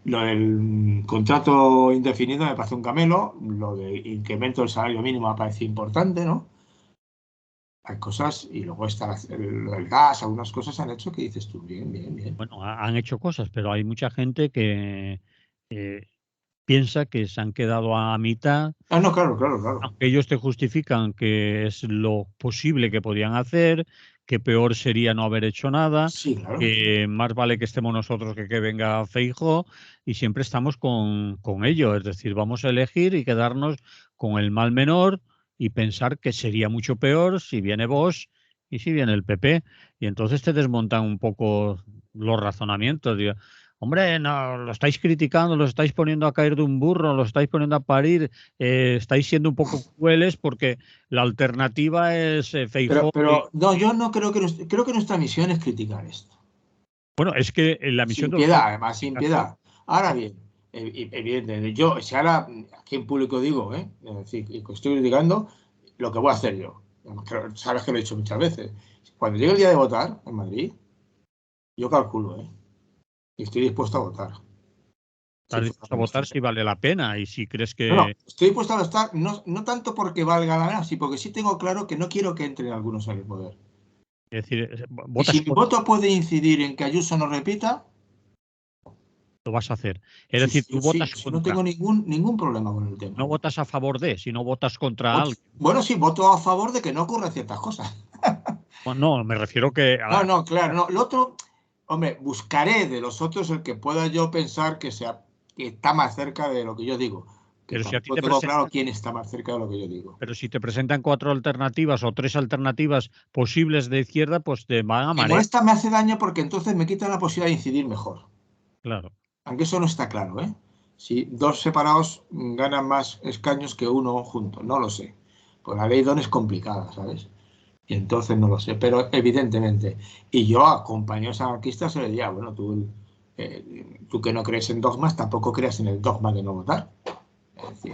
lo del contrato indefinido me parece un camelo, lo del incremento del salario mínimo me parece importante, ¿no? Hay cosas, y luego está lo del gas, algunas cosas han hecho que dices tú, bien. Bueno, han hecho cosas, pero hay mucha gente que piensa que se han quedado a mitad. Ah, no, claro. Aunque ellos te justifican que es lo posible que podían hacer, que peor sería no haber hecho nada, Sí, claro. que más vale que estemos nosotros que venga Feijóo, y siempre estamos con ello. Es decir, vamos a elegir y quedarnos con el mal menor y pensar que sería mucho peor si viene Vox y si viene el PP. Y entonces te desmontan un poco los razonamientos. Digo, hombre, no, lo estáis criticando, lo estáis poniendo a caer de un burro, lo estáis poniendo a parir, estáis siendo un poco crueles porque la alternativa es Feijóo. Pero no, yo no creo creo que nuestra misión es criticar esto. Bueno, es que la misión Sin de los piedad, medios de además, sin comunicación, piedad. Ahora bien, Evidentemente. Yo, si ahora aquí en público digo, es decir, y que estoy criticando lo que voy a hacer yo. Sabes que lo he dicho muchas veces. Cuando llegue el día de votar en Madrid, yo calculo, y estoy dispuesto a votar. Estás dispuesto a votar si vale la pena y si crees que... No, estoy dispuesto a votar no tanto porque valga la pena, sino porque sí tengo claro que no quiero que entren algunos en el poder. Es decir, Y si votas mi voto puede incidir en que Ayuso no repita, lo vas a hacer. Es decir, tú votas sí, no contra. tengo ningún problema con el tema. No votas a favor de, sino votas contra alguien. Bueno, sí, voto a favor de que no ocurran ciertas cosas. No, me refiero que... No, claro, no. Lo otro, hombre, buscaré de los otros el que pueda yo pensar que está más cerca de lo que yo digo. Que Pero si a ti tampoco te tengo claro presentan, quién está más cerca de lo que yo digo. pero si te presentan 4 alternativas o 3 alternativas posibles de izquierda, pues te van a Me marear. molesta, me hace daño porque entonces me quitan la posibilidad de incidir mejor. Claro. Aunque eso no está claro, ¿eh? Si dos separados ganan más escaños que uno junto, no lo sé. Pues la ley Don es complicada, ¿sabes? Y entonces no lo sé, pero evidentemente. Y yo a compañeros anarquistas se le diría, bueno, tú que no crees en dogmas, tampoco creas en el dogma de no votar. Es decir,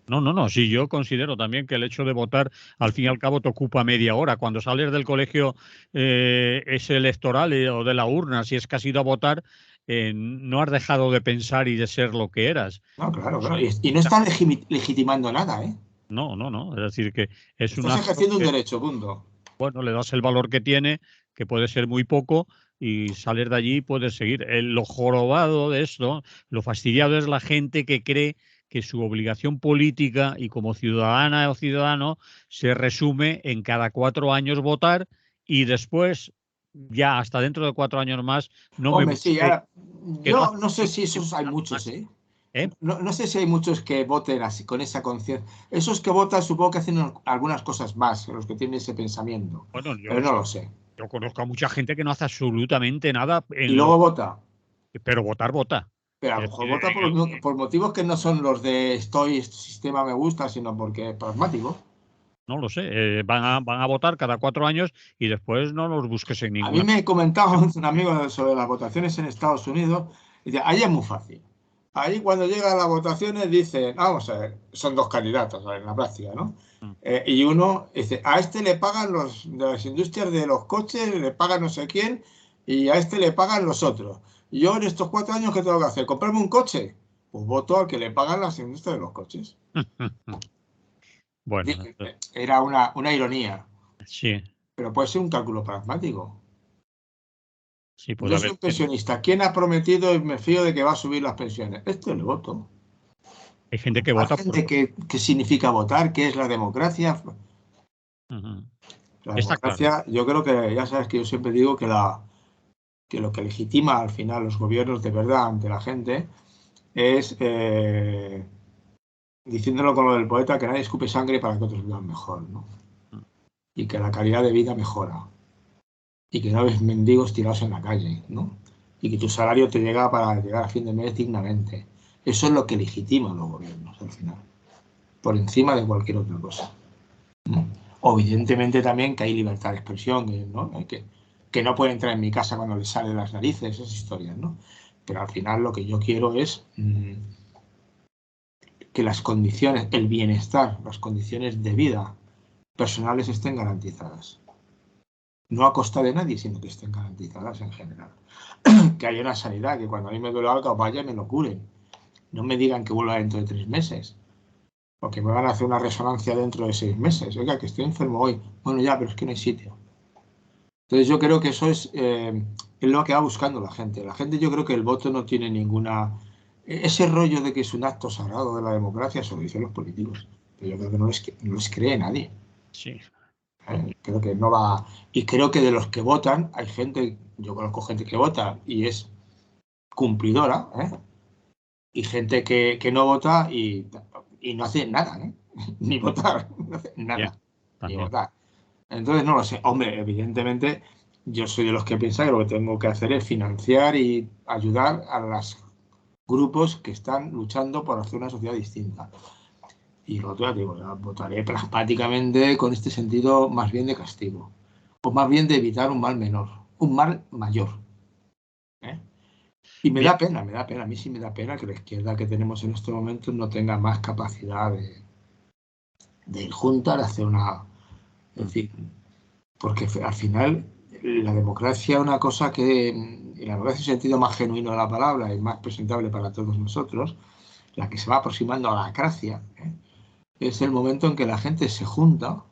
No. Sí, yo considero también que el hecho de votar, al fin y al cabo, te ocupa media hora. Cuando sales del colegio ese electoral o de la urna, si es que has ido a votar, no has dejado de pensar y de ser lo que eras. no, claro, O claro. sea, Y no están legitimando nada, ¿eh? no. Es decir, que es un Estás acto ejerciendo un que, derecho, punto. bueno, le das el valor que tiene, que puede ser muy poco, y salir de allí y puedes seguir. Lo jorobado de esto, lo fastidiado es la gente que cree que su obligación política y como ciudadana o ciudadano se resume en cada 4 años votar y después, ya hasta dentro de 4 años más, no me Hombre, sí, busque, ahora, que no yo hace no sé si que esos hay votar muchos, más. ¿eh? ¿Eh? No sé si hay muchos que voten así, con esa conciencia. Esos que votan supongo que hacen algunas cosas más, los que tienen ese pensamiento, Bueno, pero no lo sé. yo conozco a mucha gente que no hace absolutamente nada Y en luego vota, pero votar, vota. pero a lo Es mejor decir, vota por motivos que no son los de este sistema me gusta, sino porque es pragmático. no lo sé, van a votar cada 4 años y después no los busques en A mí ninguna. me comentaba un amigo sobre las votaciones en Estados Unidos, y dice, ahí es muy fácil. Ahí cuando llegan las votaciones dicen, vamos a ver, son dos candidatos en la práctica, ¿no? Mm. Y uno dice, a este le pagan los de las industrias de los coches, le pagan no sé quién, y a este le pagan los otros. Y yo en estos 4 años, ¿qué tengo que hacer? ¿Comprarme un coche? Pues voto al que le pagan las industrias de los coches. Bueno, Era una ironía, sí, pero puede ser un cálculo pragmático. sí puede Yo soy haber. un pensionista. ¿Quién ha prometido y me fío de que va a subir las pensiones? Esto le voto. Hay gente que Al vota margen de por. qué significa votar, qué es la democracia. Ujú. La Está claro. democracia, yo creo que, ya sabes que yo siempre digo que lo que legitima al final los gobiernos de verdad ante la gente es, diciéndolo con lo del poeta, que nadie escupe sangre para que otros vivan mejor, ¿no? Mm. Y que la calidad de vida mejora. Y que no ves mendigos tirados en la calle, ¿no? Y que tu salario te llega para llegar a fin de mes dignamente. Eso es lo que legitima a los gobiernos al final, por encima de cualquier otra cosa, ¿no? O evidentemente también que hay libertad de expresión, ¿no? Que no puede entrar en mi casa cuando le sale de las narices, esas historias, ¿no? Pero al final lo que yo quiero es que las condiciones, el bienestar, las condiciones de vida personales estén garantizadas. No a costa de nadie, sino que estén garantizadas en general. Que haya una sanidad, que cuando a mí me duele algo vaya y me lo curen. No me digan que vuelva dentro de 3 meses, porque me van a hacer una resonancia dentro de 6 meses. Oiga, que estoy enfermo hoy. Bueno, ya, pero es que no hay sitio. Entonces yo creo que eso es lo que va buscando la gente. La gente, yo creo que el voto no tiene ninguna... Ese rollo de que es un acto sagrado de la democracia, eso lo dicen los políticos. Pero yo creo que no les cree nadie. Sí. Creo que no va... Y creo que de los que votan, hay gente, yo conozco gente que vota y es cumplidora, ¿eh? Y gente que no vota y no hace nada, ¿eh? Ni votar, no hace Bien, nada, ni también. votar. Entonces, no lo sé. Hombre, evidentemente, yo soy de los que piensa que lo que tengo que hacer es financiar y ayudar a los grupos que están luchando por hacer una sociedad distinta. Y lo otro, ya digo, ya votaré pragmáticamente con este sentido más bien de castigo, o más bien de evitar un mal menor, un mal mayor, ¿eh? Y me Bien. da pena, a mí sí me da pena que la izquierda que tenemos en estos momentos no tenga más capacidad de ir juntas, de hacer una... Es decir, porque al final la democracia es una cosa que, y la democracia en el sentido más genuino de la palabra y más presentable para todos nosotros, la que se va aproximando a la cracia, es el momento en que la gente se junta,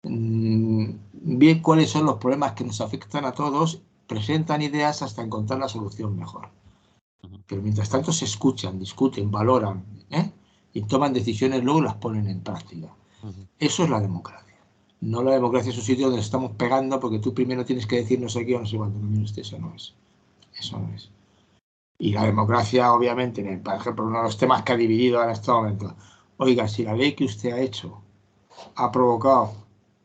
ve cuáles son los problemas que nos afectan a todos, presentan ideas hasta encontrar la solución mejor. Pero mientras tanto se escuchan, discuten, valoran, y toman decisiones, luego las ponen en práctica. Eso es la democracia. No la democracia es un sitio donde estamos pegando porque tú primero tienes que decir no sé qué o no sé cuánto. No, mire usted, eso no es. Eso no es. Y la democracia, obviamente, por ejemplo, uno de los temas que ha dividido ahora en este momento. Oiga, si la ley que usted ha hecho ha provocado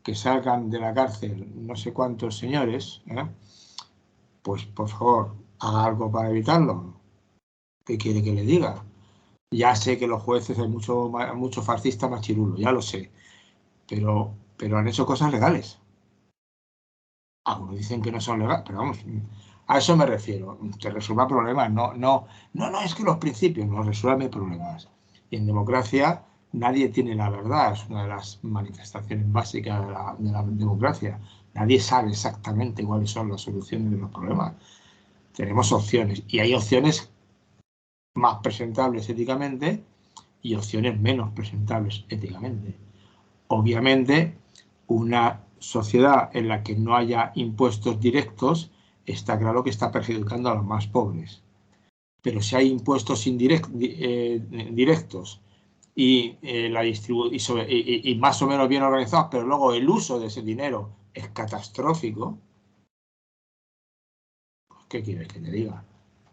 que salgan de la cárcel no sé cuántos señores, pues por favor, haga algo para evitarlo. ¿Qué quiere que le diga? Ya sé que los jueces hay mucho fascista machirulo, ya lo sé, pero han hecho cosas legales. Algunos dicen que no son legales, pero vamos, a eso me refiero. Que resuelva problemas, no, es que los principios no resuelven problemas. Y en democracia nadie tiene la verdad, es una de las manifestaciones básicas de la democracia. Nadie sabe exactamente cuáles son las soluciones de los problemas. Tenemos opciones, y hay opciones más presentables éticamente y opciones menos presentables éticamente. Obviamente, una sociedad en la que no haya impuestos directos, está claro que está perjudicando a los más pobres. Pero si hay impuestos directos y más o menos bien organizados, pero luego el uso de ese dinero es catastrófico, pues, ¿qué quieres que te diga?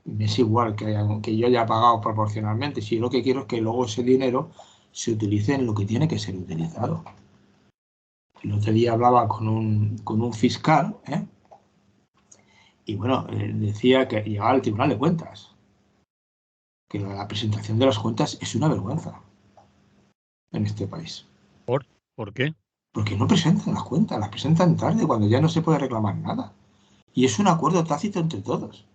Me es igual que yo haya pagado proporcionalmente, si lo que quiero es que luego ese dinero se utilice en lo que tiene que ser utilizado. El otro día hablaba con un fiscal, y bueno, decía que llegaba al Tribunal de Cuentas, que la presentación de las cuentas es una vergüenza en este país. ¿Por qué? Porque no presentan las cuentas, las presentan tarde, cuando ya no se puede reclamar nada. Y es un acuerdo tácito entre todos.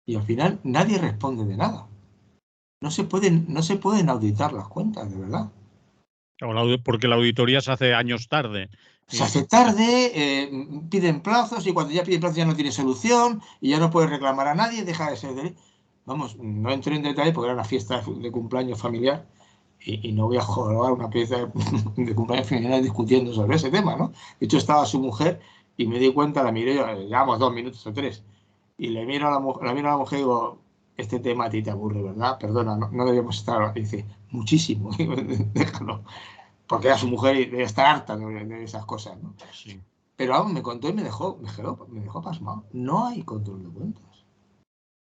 Y al final nadie responde de nada. No se pueden auditar las cuentas, de verdad. Porque la auditoría se hace años tarde. Se hace tarde, piden plazos y cuando ya piden plazos ya no tiene solución y ya no puede reclamar a nadie, deja de ser derecho. Vamos, no entré en detalle porque era una fiesta de cumpleaños familiar y no voy a jugar una pieza de cumpleaños familiar discutiendo sobre ese tema, ¿no? De hecho, estaba su mujer y me di cuenta, la miré, llevamos 2 minutos o 3, y le miro a la mujer y digo, este tema a ti te aburre, ¿verdad? Perdona, no debíamos estar. Y dice, muchísimo, déjalo. Porque era su mujer y debe estar harta de esas cosas, ¿no? Sí. Pero vamos, me contó y me dejó pasmado. No hay control de cuentas.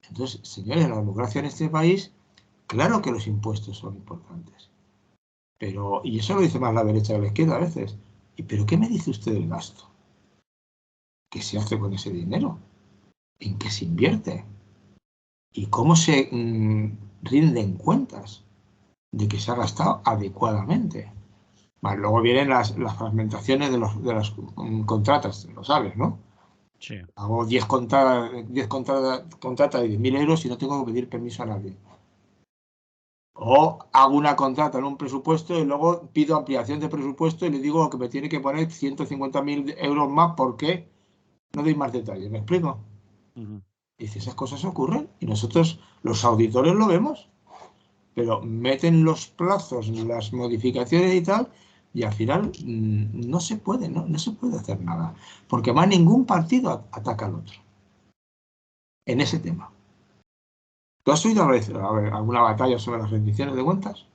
Entonces, señores, la democracia en este país, claro que los impuestos son importantes. Pero, y eso lo dice más la derecha que la izquierda a veces. ¿Pero qué me dice usted del gasto? ¿Qué se hace con ese dinero? ¿En qué se invierte? ¿Y cómo se rinden cuentas de que se ha gastado adecuadamente? Vale, luego vienen las fragmentaciones de las contratas, lo sabes, ¿no? Sí. Hago 10 contratas de 10.000 euros y no tengo que pedir permiso a nadie. O hago una contrata en un presupuesto y luego pido ampliación de presupuesto y le digo que me tiene que poner 150.000 euros más porque no doy más detalles. ¿Me explico? Dice, esas cosas ocurren y nosotros, los auditores, lo vemos, pero meten los plazos, las modificaciones y tal, y al final no se puede, no se puede hacer nada, porque más ningún partido ataca al otro en ese tema. ¿Tú has oído alguna batalla sobre las rendiciones de cuentas?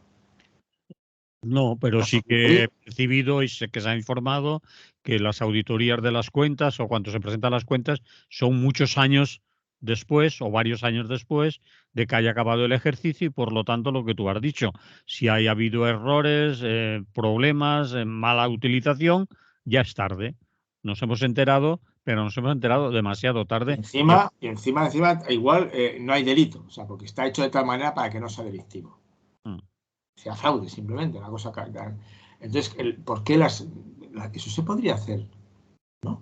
No, pero sí que he percibido y sé que se ha informado que las auditorías de las cuentas o cuando se presentan las cuentas son muchos años después o varios años después de que haya acabado el ejercicio y por lo tanto lo que tú has dicho, si hay habido errores, problemas, mala utilización, ya es tarde. Nos hemos enterado, pero nos hemos enterado demasiado Y tarde. encima, igual no hay delito, o sea, porque está hecho de tal manera para que no sea delictivo. Sea fraude, simplemente, una cosa que... Entonces, ¿por qué eso se podría hacer? ¿No?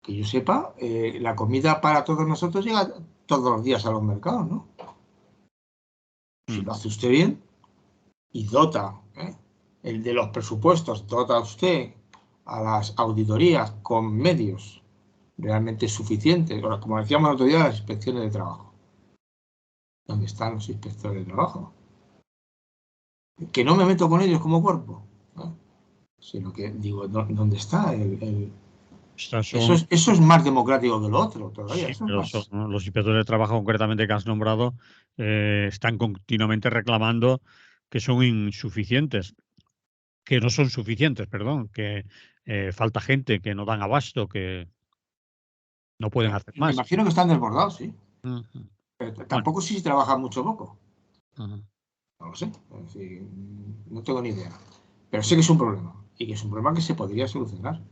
que yo sepa, la comida para todos nosotros llega todos los días a los mercados, ¿no? Si lo hace usted bien y dota, el de los presupuestos, dota usted a las auditorías con medios realmente suficientes, como decíamos el otro día, las inspecciones de trabajo. ¿Dónde están los inspectores de trabajo? Que no me meto con ellos como cuerpo, sino que digo, ¿dónde está eso es más democrático que lo otro todavía. Sí, Eso es pero más. los inspectores de trabajo concretamente que has nombrado están continuamente reclamando que son insuficientes, que no son suficientes, perdón, que falta gente, que no dan abasto, que no pueden hacer Me más. imagino que están desbordados, sí. Pero Bueno, tampoco sé si trabajan mucho o poco. uh-huh. No lo sé. Es decir, no tengo ni idea. Pero sé que es un problema. Y que es un problema que se podría solucionar.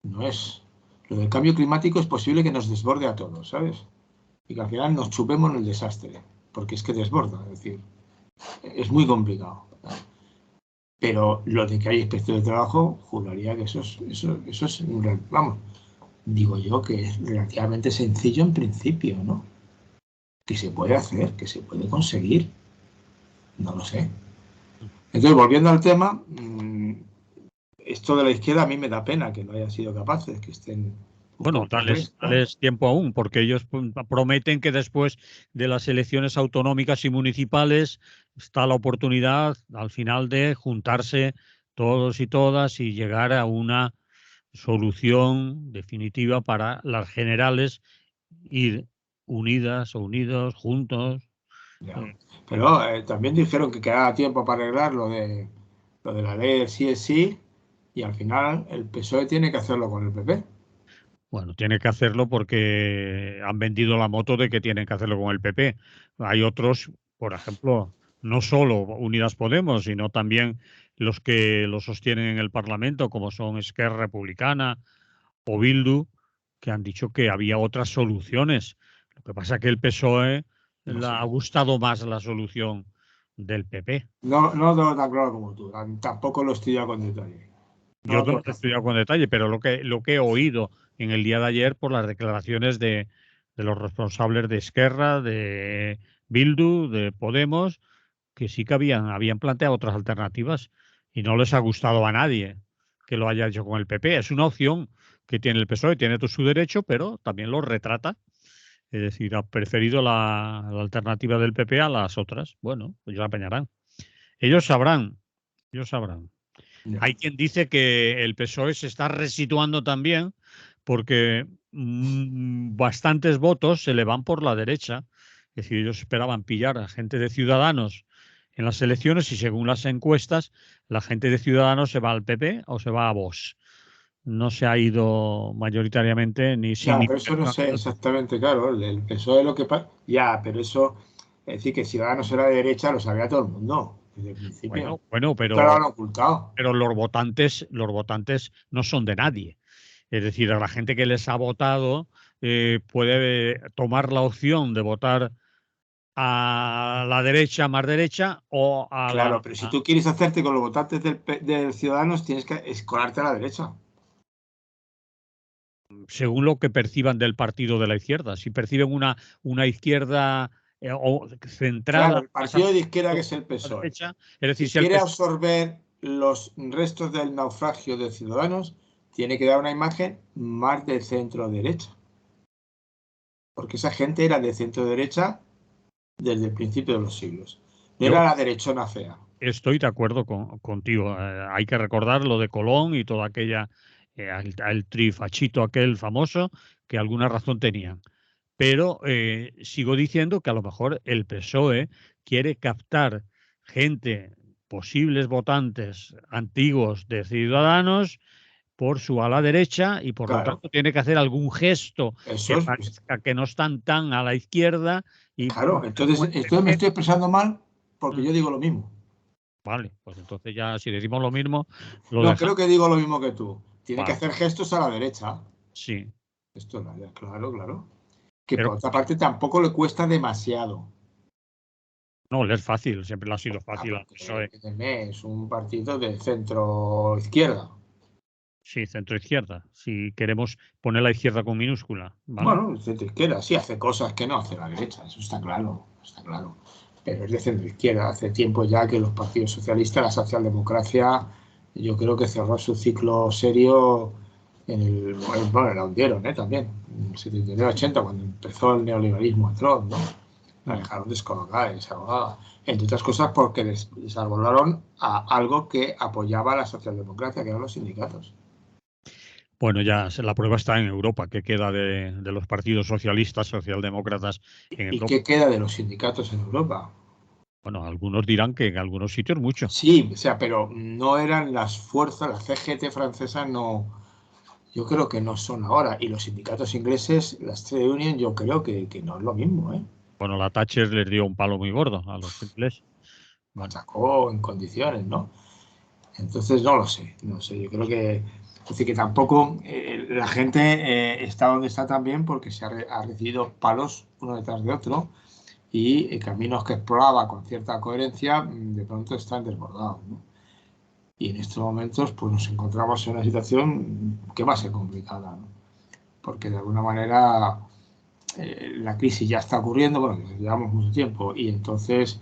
No es. Lo del cambio climático es posible que nos desborde a todos, ¿sabes? Y que al final nos chupemos en el desastre. Porque es que desborda. Es decir, es muy complicado. Pero lo de que hay inspección de trabajo, juraría que eso es, vamos, digo yo que es relativamente sencillo en principio, ¿no? Que se puede hacer, que se puede conseguir. No lo sé. Entonces, volviendo al tema, esto de la izquierda a mí me da pena que no hayan sido capaces, que estén Bueno, buscando dales tiempo aún, porque ellos prometen que después de las elecciones autonómicas y municipales está la oportunidad al final de juntarse todos y todas y llegar a una solución definitiva para las generales, ir unidas o unidos, juntos. ya. Pero también dijeron que quedaba tiempo para arreglar lo de la ley del sí es sí, y al final el PSOE tiene que hacerlo con el PP. Bueno, tiene que hacerlo porque han vendido la moto de que tienen que hacerlo con el PP. Hay otros, por ejemplo, no solo Unidas Podemos, sino también los que lo sostienen en el Parlamento, como son Esquerra Republicana o Bildu, que han dicho que había otras soluciones. Lo que pasa es que el PSOE No le sé. ha gustado más la solución del PP. No, no lo tengo tan claro como tú. Tampoco lo he estudiado con detalle. No Yo lo no tengo lo he tan estudiado claro. con detalle, pero lo que he oído en el día de ayer por las declaraciones de los responsables de Esquerra, de Bildu, de Podemos, que sí que habían planteado otras alternativas y no les ha gustado a nadie que lo haya hecho con el PP. Es una opción que tiene el PSOE, tiene todo su derecho, pero también lo retrata. Es decir, ha preferido la alternativa del PP a las otras. Bueno, pues ya la apañarán. Ellos sabrán, ellos sabrán. Ya. Hay quien dice que el PSOE se está resituando también porque bastantes votos se le van por la derecha. Es decir, ellos esperaban pillar a gente de Ciudadanos en las elecciones y según las encuestas, la gente de Ciudadanos se va al PP o se va a Vox. No se ha ido mayoritariamente ni Ya, pero eso no sé significativamente. exactamente, claro. El PSOE lo que pasa. Ya, pero eso. Es decir, que Ciudadanos era de derecha lo sabía todo el mundo desde el principio. Bueno, Esto lo han ocultado. pero los votantes no son de nadie. Es decir, a la gente que les ha votado puede tomar la opción de votar a la derecha, más derecha, o a Claro, pero si tú quieres hacerte con los votantes del Ciudadanos, tienes que escolarte a la derecha. según lo que perciban del partido de la izquierda. Si perciben una izquierda o Claro, centrada el más a partido de izquierda que es el la PSOE. derecha, es decir, Si si el quiere PSOE, absorber los restos del naufragio de Ciudadanos, tiene que dar una imagen más de centro derecha. Porque esa gente era de centro derecha desde el principio de los siglos. No yo era la derechona fea. estoy de acuerdo contigo. Hay que recordar lo de Colón y toda aquella, el trifachito aquel famoso, que alguna razón tenían. Pero sigo diciendo que a lo mejor el PSOE quiere captar gente, posibles votantes antiguos de Ciudadanos, por su ala derecha y por lo Claro, tanto tiene que hacer algún gesto eso que es. parezca que no están tan a la izquierda y Claro, como entonces, el entonces me PP. estoy expresando mal porque Mm, yo digo lo mismo. Vale, pues entonces ya si decimos lo mismo, lo No, creo dejamos. que digo lo mismo que tú. Tiene que Vale, hacer gestos a la derecha. sí, Esto, claro, claro. Que pero por otra parte tampoco le cuesta demasiado. no, le es fácil, siempre le ha sido fácil al Porque PSOE. entiéndeme, es un partido de centro izquierda. Sí, centro-izquierda. Si queremos poner la izquierda con minúscula, ¿vale? Bueno, es de centro izquierda, sí hace cosas que no hace la derecha, eso está claro, está claro. Pero es de centro izquierda. Hace tiempo ya que los partidos socialistas, la socialdemocracia, yo creo que cerró su ciclo serio bueno, la hundieron, también, en el 79-80, cuando empezó el neoliberalismo atroz, ¿no? La Mm. dejaron descolocada y desarrollada. Entre otras cosas porque desarrollaron a algo que apoyaba a la socialdemocracia, que eran los sindicatos. Bueno, la prueba está en Europa. ¿Qué queda de los partidos socialistas, socialdemócratas en ¿Y Europa? qué queda de los sindicatos en Europa? Bueno, algunos dirán que en algunos sitios mucho. Sí, o sea, pero no eran las fuerzas, la CGT francesa no, yo creo que no son ahora. Y los sindicatos ingleses, las trade union, yo creo que no es lo mismo, ¿eh? Bueno, la Thatcher les dio un palo muy gordo a los ingleses. Bueno, Machacó en condiciones, ¿no? Entonces no lo sé, no sé, yo creo que, es decir, que tampoco la gente está donde está también porque ha recibido palos uno detrás de otro y caminos que exploraba con cierta coherencia de pronto están desbordados, ¿no? Y en estos momentos pues nos encontramos en una situación que va a ser complicada, ¿no? Porque de alguna manera la crisis ya está ocurriendo, bueno, llevamos mucho tiempo y entonces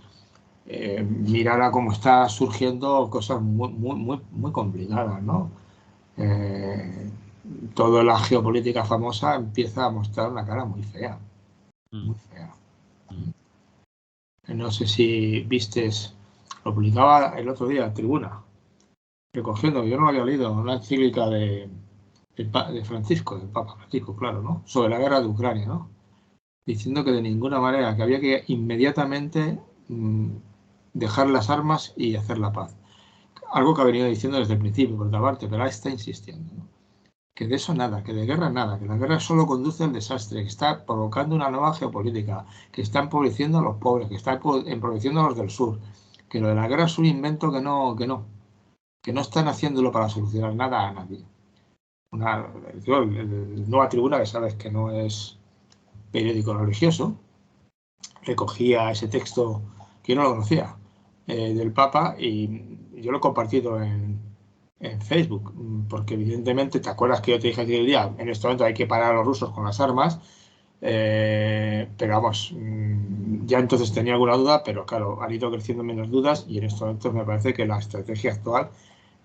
mirar a cómo está surgiendo cosas muy complicadas, ¿no? Eh, Toda la geopolítica famosa empieza a mostrar una cara muy fea, mm, muy fea. mm. No sé si vistes, lo publicaba el otro día, Tribuna, recogiendo, yo no lo había leído, una encíclica de Francisco, del Papa Francisco, claro, ¿no? Sobre la guerra de Ucrania, ¿no? Diciendo que de ninguna manera, que había que inmediatamente dejar las armas y hacer la paz. Algo que ha venido diciendo desde el principio, por otra parte, pero ahora está insistiendo, ¿no? Que de eso nada, que de guerra nada, que la guerra solo conduce al desastre, que está provocando una nueva geopolítica, que está empobreciendo a los pobres, que está empobreciendo a los del sur, que lo de la guerra es un invento que no están haciéndolo para solucionar nada a nadie. Nueva Tribuna, que sabes que no es periódico religioso, recogía ese texto que yo no lo conocía, del Papa, y yo lo he compartido en Facebook, porque evidentemente, ¿te acuerdas que yo te dije aquel día? En este momento hay que parar a los rusos con las armas, pero vamos, ya entonces tenía alguna duda, pero claro, han ido creciendo menos dudas y en estos momentos me parece que la estrategia actual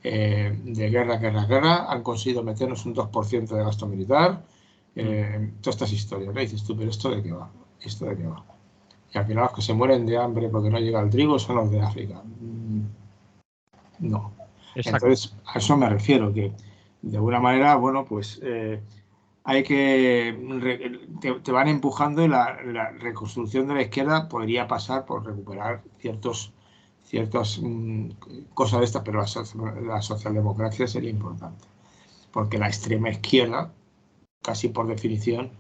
de guerra, han conseguido meternos un 2% de gasto militar, Mm. todas estas historias, ¿no? Y dices tú, pero ¿esto de qué va? ¿Esto de qué va? Y al final los que se mueren de hambre porque no llega el trigo son los de África. No. Exacto. Entonces, a eso me refiero, que de alguna manera, bueno, pues hay te van empujando y la reconstrucción de la izquierda podría pasar por recuperar ciertas cosas de estas, pero la socialdemocracia sería importante, porque la extrema izquierda, casi por definición,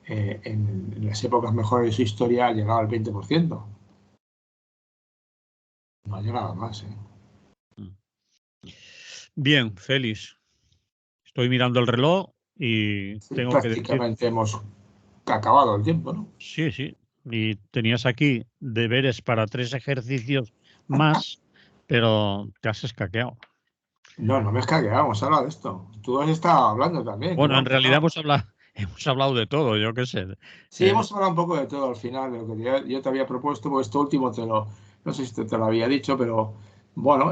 en las épocas mejores de su historia ha llegado al 20%. No ha llegado más, ¿eh? Mm. Bien, Félix, estoy mirando el reloj y Sí, tengo que decir, prácticamente hemos acabado el tiempo, ¿no? sí, sí, y tenías aquí deberes para 3 ejercicios más, pero te has escaqueado. No, no me he escaqueado, hemos hablado de esto. Tú has estado hablando también, que Bueno, no en hemos realidad parado. hemos hablado de todo, yo qué sé. Sí, Eh, hemos hablado un poco de todo al final, de lo que yo te había propuesto, pues esto último no sé si te lo había dicho, pero bueno,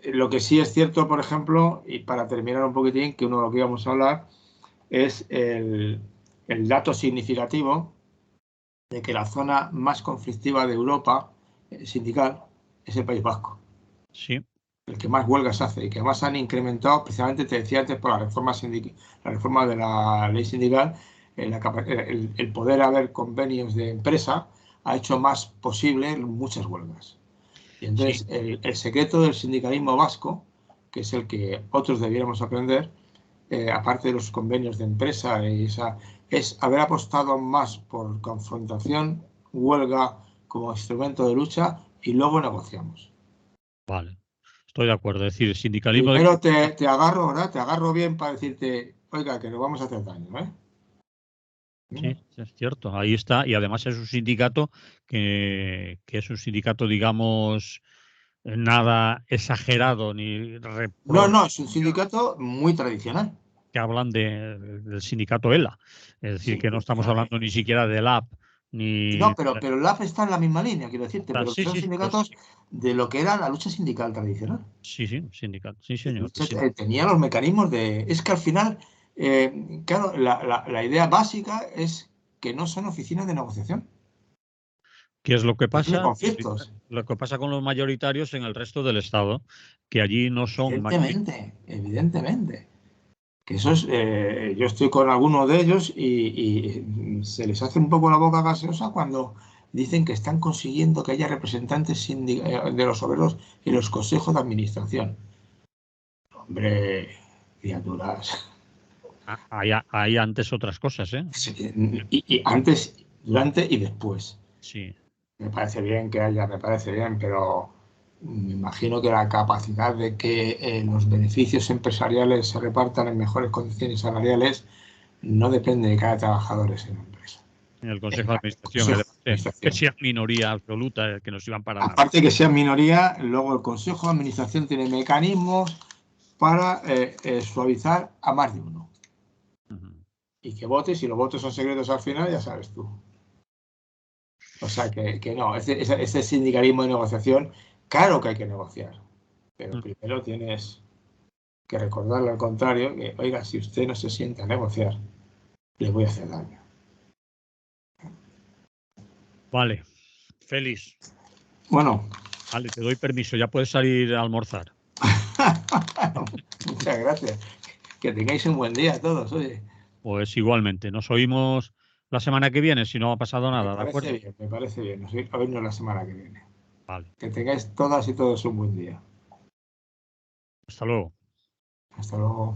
lo que sí es cierto, por ejemplo, y para terminar un poquitín, que uno de lo que íbamos a hablar es el dato significativo de que la zona más conflictiva de Europa, sindical, es el País Vasco, sí, el que más huelgas hace y que más han incrementado, precisamente te decía antes, por la reforma de la ley sindical, el poder haber convenios de empresa ha hecho más posible muchas huelgas. Y sí, entonces el secreto del sindicalismo vasco, que es el que otros debiéramos aprender, aparte de los convenios de empresa, es haber apostado más por confrontación, huelga como instrumento de lucha y luego negociamos. vale, estoy de acuerdo. Es decir, el sindicalismo de... Primero te agarro, ¿verdad? Te agarro bien para decirte, oiga, que nos vamos a hacer daño, ¿eh? Sí, es cierto, ahí está. Y además es un sindicato que es un sindicato, digamos, nada exagerado ni No, es un sindicato muy tradicional. que hablan del sindicato ELA. Es decir, Sí, que no estamos hablando ni siquiera del AP, ni... no, pero el AP está en la misma línea, quiero decirte, pero que Sí, son sí, pues, sindicatos de lo que era la lucha sindical tradicional. sí, sindicato, sí, señor. Tenía los mecanismos de... Es que al final, claro, la idea básica es que no son oficinas de negociación, ¿Qué es lo que que son de pasa? conflictos. Lo que pasa con los mayoritarios en el resto del Estado, que allí no son Evidentemente. Que eso es, yo estoy con algunos de ellos y se les hace un poco la boca gaseosa cuando dicen que están consiguiendo que haya representantes de los obreros en los consejos de administración. Hombre, criaturas. hay antes otras cosas, ¿eh? Sí, y antes, durante y después. Sí. Me parece bien, pero me imagino que la capacidad de que los beneficios empresariales se repartan en mejores condiciones salariales no depende de cada trabajador en la empresa. En el En Consejo de el Administración, Consejo de que Administración. sea minoría absoluta, que nos iban para nada. Aparte que sea minoría, luego el Consejo de Administración tiene mecanismos para suavizar a más de uno. Y que votes, y los votos son secretos al final, ya sabes tú. O sea que no, ese sindicalismo de negociación, claro que hay que negociar, pero primero tienes que recordarle al contrario que, oiga, si usted no se sienta a negociar, le voy a hacer daño. Vale, Félix. Bueno. Vale, te doy permiso, ya puedes salir a almorzar. Muchas gracias. Que tengáis un buen día todos, oye. Pues igualmente, nos oímos la semana que viene, si no ha pasado nada, ¿de acuerdo? Me parece bien. Nos oímos la semana que viene. Vale. Que tengáis todas y todos un buen día. Hasta luego. Hasta luego.